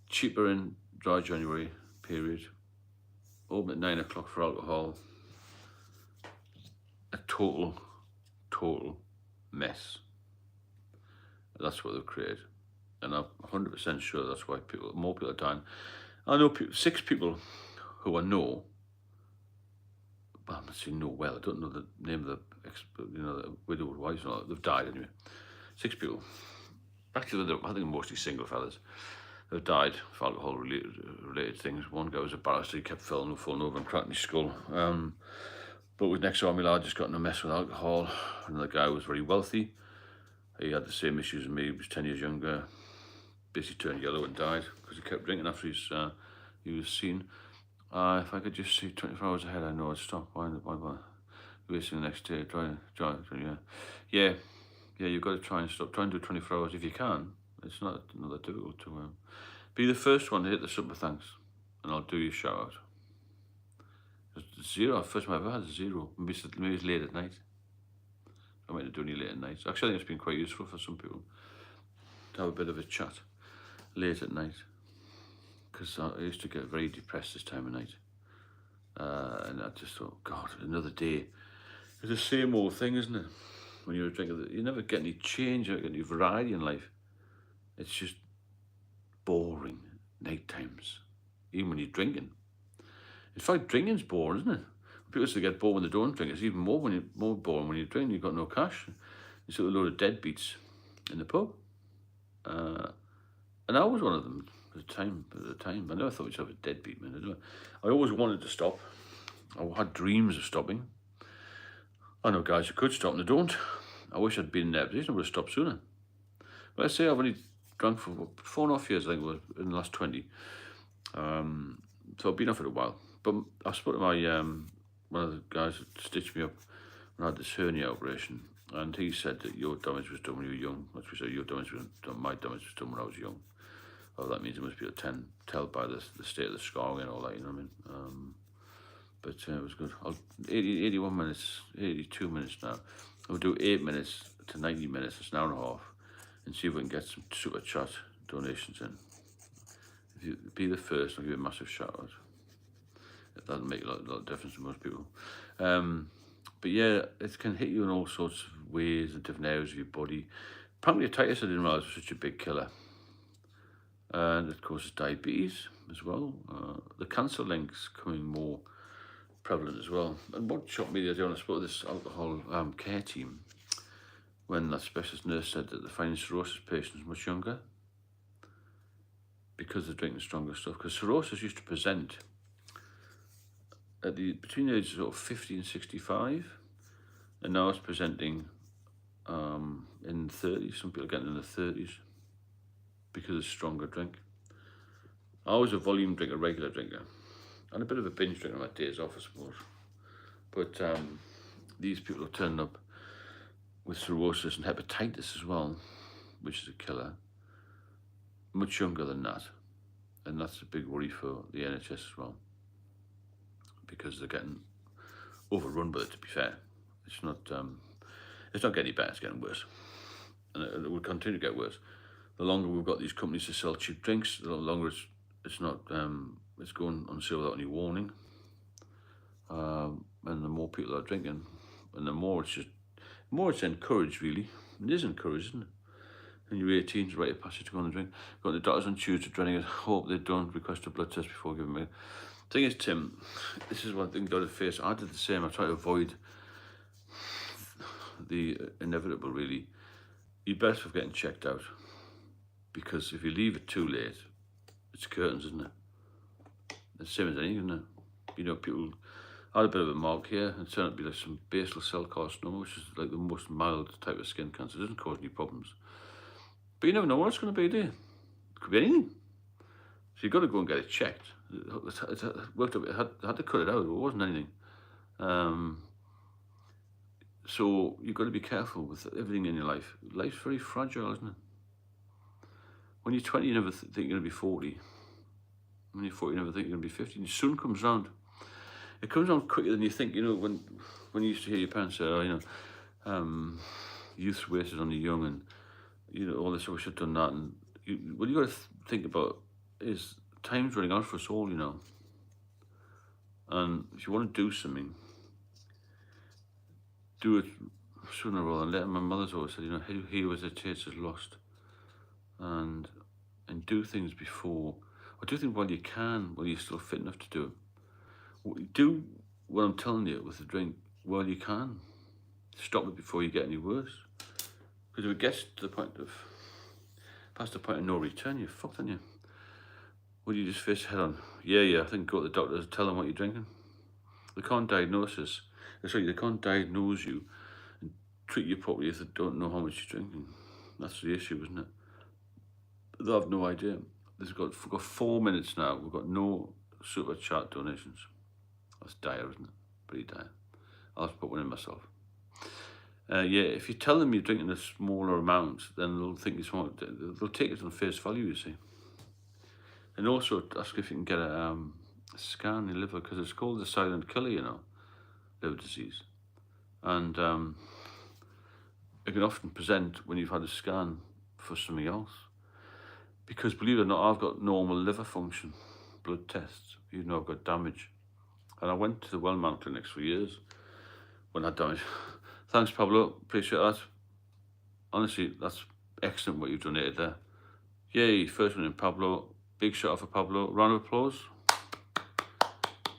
cheaper in dry January period, open at 9 o'clock for alcohol. A total mess. That's what they've created. And I'm 100% sure that's why more people are dying. I know 6 people who I know I'm not saying no well. I don't know the name of the widowed wives and all that. They've died anyway. 6 people. Actually, I think mostly single fellas. They've died of alcohol related things. One guy was a barrister. He kept falling over and cracking his skull. But with next army lad, just got in a mess with alcohol. Another guy was very wealthy. He had the same issues as me. He was 10 years younger. Basically turned yellow and died because he kept drinking after he was seen. If I could just see 24 hours ahead, I know I'd stop. Why wasting the next day? Try, yeah. You've got to try and stop. Try and do 24 hours if you can. It's not that difficult to be the first one to hit the super thanks, and I'll do your shout out. Zero. First time I ever had a 0. Maybe it's late at night. I might do any late at night. Actually, I think it's been quite useful for some people to have a bit of a chat late at night, because I used to get very depressed this time of night, and I just thought, God, another day. It's the same old thing, isn't it? When you're drinking, you never get any change, you never get any variety in life. It's just boring night times, even when you're drinking. In fact, drinking's boring, isn't it? People used to get bored when they don't drink. It's even more boring when you're drinking. You've got no cash. You see a load of deadbeats in the pub. And I was one of them at the time. I never thought myself a deadbeat, man. I always wanted to stop. I had dreams of stopping. I know guys who could stop and they don't. I wish I'd been in that position. I would have stopped sooner. But I say I've only drunk for 4.5 years, I think it was, in the last 20. So I've been off it a while. But I spoke to my one of the guys that stitched me up when I had this hernia operation, and he said that your damage was done when you were young. That's what he said, your damage was done, my damage was done when I was young. Oh, that means it must be able to tell by the state of the scarring and all that, you know what I mean? But it was good. 81 minutes, 82 minutes now. I'll do 8 minutes to 90 minutes, it's an hour and a half, and see if we can get some super chat donations in. If you be the first, I'll give you a massive shout out. That'll make a lot of difference to most people. But yeah, it can hit you in all sorts of ways and different areas of your body. Pancreatitis, I didn't realize was such a big killer. And it causes diabetes as well. The cancer link's coming more prevalent as well. And what shocked me the other day when I spoke to this alcohol care team, when that specialist nurse said that they're finding cirrhosis patients much younger because they're drinking stronger stuff. Because cirrhosis used to present between the ages of 50 and 65, and now it's presenting in 30s. Some people are getting in the 30s because of stronger drink. I was a volume drinker, regular drinker, and a bit of a binge drinker on my days off, I suppose. But these people are turning up with cirrhosis and hepatitis as well, which is a killer, much younger than that. And that's a big worry for the NHS as well, because they're getting overrun with it, to be fair. It's not getting any better, it's getting worse. And it will continue to get worse. The longer we've got these companies to sell cheap drinks, the longer it's going on sale without any warning. And the more people are drinking, and the more it's encouraged, really. It is encouraged, isn't it? When you're 18, it's right to pass you to go on the drink. Got the doctors on Tuesday dreading it. Hope they don't request a blood test before giving me. The thing is, Tim, this is one thing you've got to face. I did the same. I try to avoid the inevitable, really. You're best for getting checked out, because if you leave it too late, it's curtains, isn't it? It's the same as anything, isn't it? You know, people had a bit of a mark here and turned out to be like some basal cell carcinoma, which is like the most mild type of skin cancer. It doesn't cause any problems. But you never know what it's going to be, do you? It could be anything. So you've got to go and get it checked. It worked out. It had to cut it out. It wasn't anything. So you've got to be careful with everything in your life. Life's very fragile, isn't it? When you're 20, you never think you're going to be 40. When you're 40, you never think you're going to be 50. And it soon comes round. It comes around quicker than you think. You know, when you used to hear your parents say, youth's wasted on the young, and you know, all this, I wish I'd done that. And what you got to think about is time's running out for us all, you know. And if you want to do something, do it sooner rather than later. My mother's always said, you know, he who hesitates is lost. And do things before, or do things while you can, while you're still fit enough to do it. what I'm telling you with the drink, well, you can stop it before you get any worse. Because if it gets to the point of, past the point of no return, you're fucked, aren't you? Well, you just face it head on. Yeah, I think go to the doctor, tell them what you're drinking. They can't diagnose us. Sorry, they can't diagnose you and treat you properly if they don't know how much you're drinking. That's the issue, isn't it? They have no idea. We've got 4 minutes now. We've got no super chat donations. That's dire, isn't it? Pretty dire. I'll have to put one in myself. Yeah, if you tell them you're drinking a smaller amount, then they'll think it's more. They'll take it on face value, you see. And also ask if you can get a scan in your liver, because it's called the silent killer, liver disease. And it can often present when you've had a scan for something else. Because believe it or not, I've got normal liver function, blood tests, even though I've got damage. And I went to the Wellmount clinics for years when I had damage. Thanks, Pablo. Appreciate that. Honestly, that's excellent what you've donated there. Yay, first one in, Pablo. Big shout out for Pablo. Round of applause.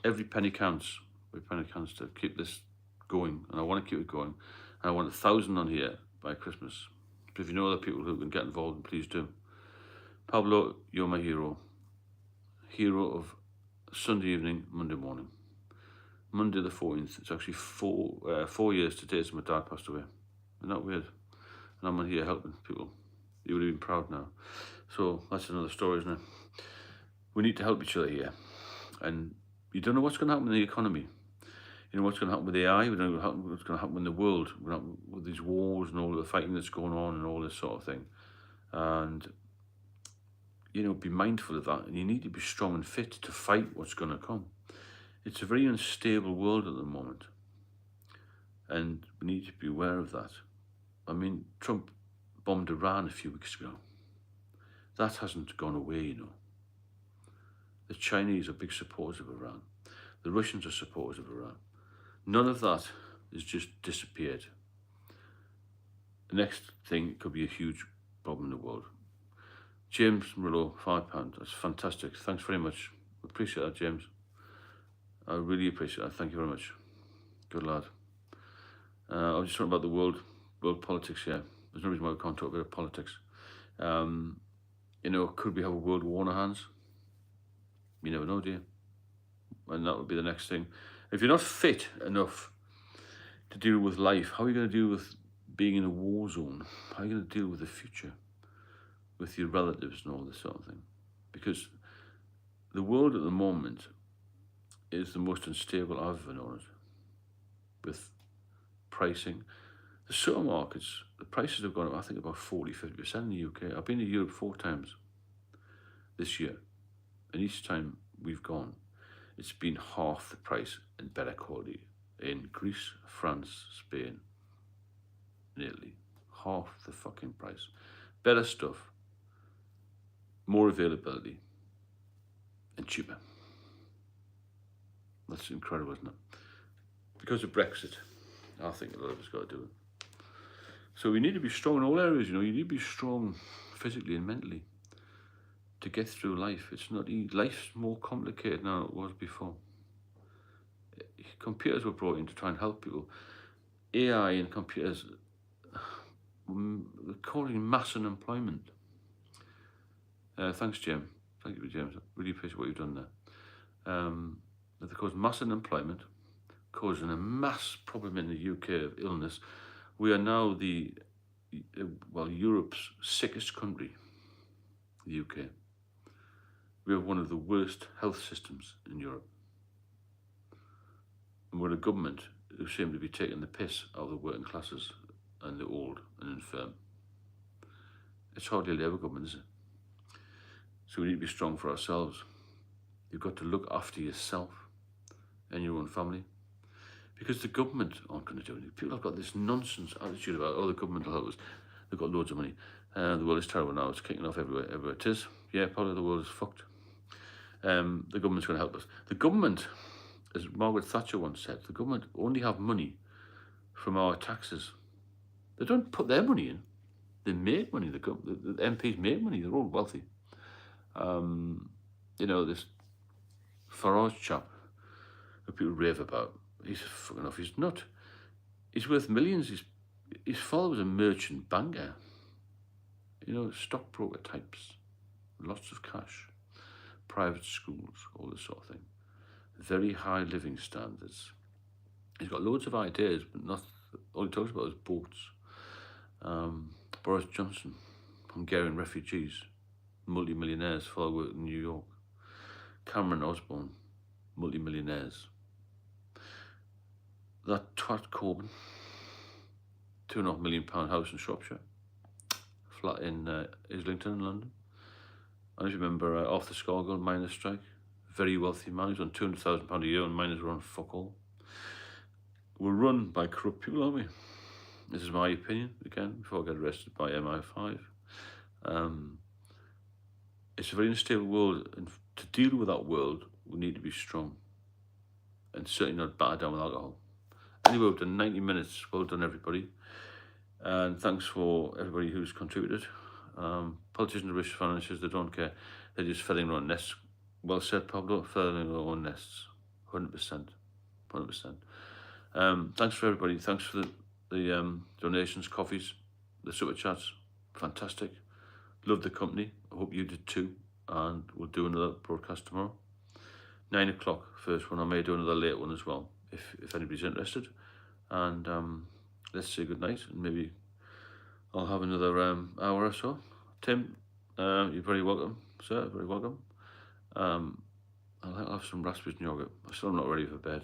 Every penny counts. Every penny counts to keep this going. And I want to keep it going. And I want 1,000 on here by Christmas. But if you know other people who can get involved, please do. Pablo, you're my hero. Hero of Sunday evening, Monday morning. Monday the 14th. It's actually 4 years today since my dad passed away. Isn't that weird? And I'm on here helping people. You would have been proud now. So that's another story, isn't it? We need to help each other here. And you don't know what's going to happen in the economy. You know what's going to happen with AI. We don't know what's going to happen in the world with these wars and all the fighting that's going on and all this sort of thing. And, be mindful of that. And you need to be strong and fit to fight what's going to come. It's a very unstable world at the moment. And we need to be aware of that. I mean, Trump bombed Iran a few weeks ago. That hasn't gone away, The Chinese are big supporters of Iran. The Russians are supporters of Iran. None of that has just disappeared. The next thing could be a huge problem in the world. James Murillo, £5. That's fantastic. Thanks very much. Appreciate that, James. I really appreciate that. Thank you very much. Good lad. I was just talking about the world politics here. There's no reason why we can't talk about politics. Could we have a world war on our hands? You never know, do you? And that would be the next thing. If you're not fit enough to deal with life, how are you going to deal with being in a war zone? How are you going to deal with the future? With your relatives and all this sort of thing? Because the world at the moment is the most unstable I've ever known it. With pricing. The supermarkets, the prices have gone up, I think, about 40-50% in the UK. I've been to Europe 4 times this year. And each time we've gone, it's been half the price and better quality in Greece, France, Spain, and Italy. Half the fucking price. Better stuff, more availability, and cheaper. That's incredible, isn't it? Because of Brexit, I think a lot of us got to do it. So we need to be strong in all areas, You need to be strong physically and mentally to get through life. It's not easy. Life's more complicated now than it was before. Computers were brought in to try and help people. AI and computers are causing mass unemployment. Thanks, Jim. Thank you, James. I really appreciate what you've done there. They cause mass unemployment, causing a mass problem in the UK of illness. We are now Europe's sickest country, the UK. We have one of the worst health systems in Europe. And we're a government who seem to be taking the piss out of the working classes and the old and infirm. It's hardly a Labour government, is it? So we need to be strong for ourselves. You've got to look after yourself and your own family. Because the government aren't going to do anything. People have got this nonsense attitude about, the government will help us. They've got loads of money. The world is terrible now. It's kicking off everywhere it is. Yeah, part of the world is fucked. The government's going to help us. The government, as Margaret Thatcher once said, the government only have money from our taxes. They don't put their money in. They make money. The MPs make money. They're all wealthy. This Farage chap that people rave about. He's fucking off his nut. He's worth millions. His father was a merchant banker. You know, stockbroker types. Lots of cash. Private schools, all this sort of thing. Very high living standards. He's got loads of ideas, but not all he talks about is boats. Boris Johnson, Hungarian refugees, multi-millionaires for work in New York. Cameron Osborne, multi-millionaires. That twat Corbyn, £2.5 million house in Shropshire, flat in Islington in London. I remember off the Scargill miners' strike, very wealthy man, he's on £200,000 a year and miners were on fuck all. We're run by corrupt people, aren't we? This is my opinion, again, before I get arrested by MI5. It's a very unstable world, and to deal with that world, we need to be strong, and certainly not batter down with alcohol. Anyway, we've done 90 minutes. Well done, everybody. And thanks for everybody who's contributed. Politicians are rich financiers, they don't care. They're just feathering their own nests. Well said, Pablo, feathering their own nests. 100%. 100%. Thanks for everybody. Thanks for the donations, coffees, the super chats. Fantastic. Love the company. I hope you did too. And we'll do another broadcast tomorrow. 9 o'clock, first one. I may do another late one as well, if anybody's interested. And let's say good night, and maybe I'll have another hour or so. Tim, you're very welcome, sir. Very welcome. I'll have some raspberries and yogurt. I'm still not ready for bed.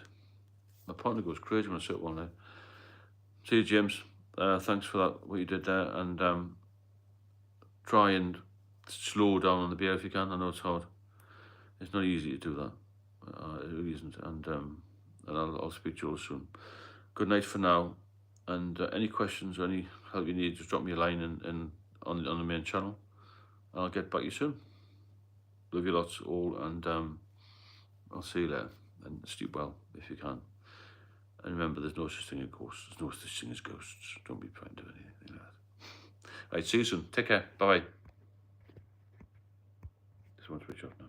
My partner goes crazy when I sit all night. See you, James. Thanks for that, what you did there, and try and slow down on the beer if you can. I know it's hard. It's not easy to do that. It really isn't. And I'll speak to you all soon. Good night for now. And any questions or any help you need, just drop me a line on the main channel. I'll get back to you soon. Love you lots all, and I'll see you later. And sleep well if you can. And remember, there's no such thing as ghosts. There's no such thing as ghosts. Don't be frightened of anything like that. Right, see you soon. Take care. Bye-bye. Just want to switch off now.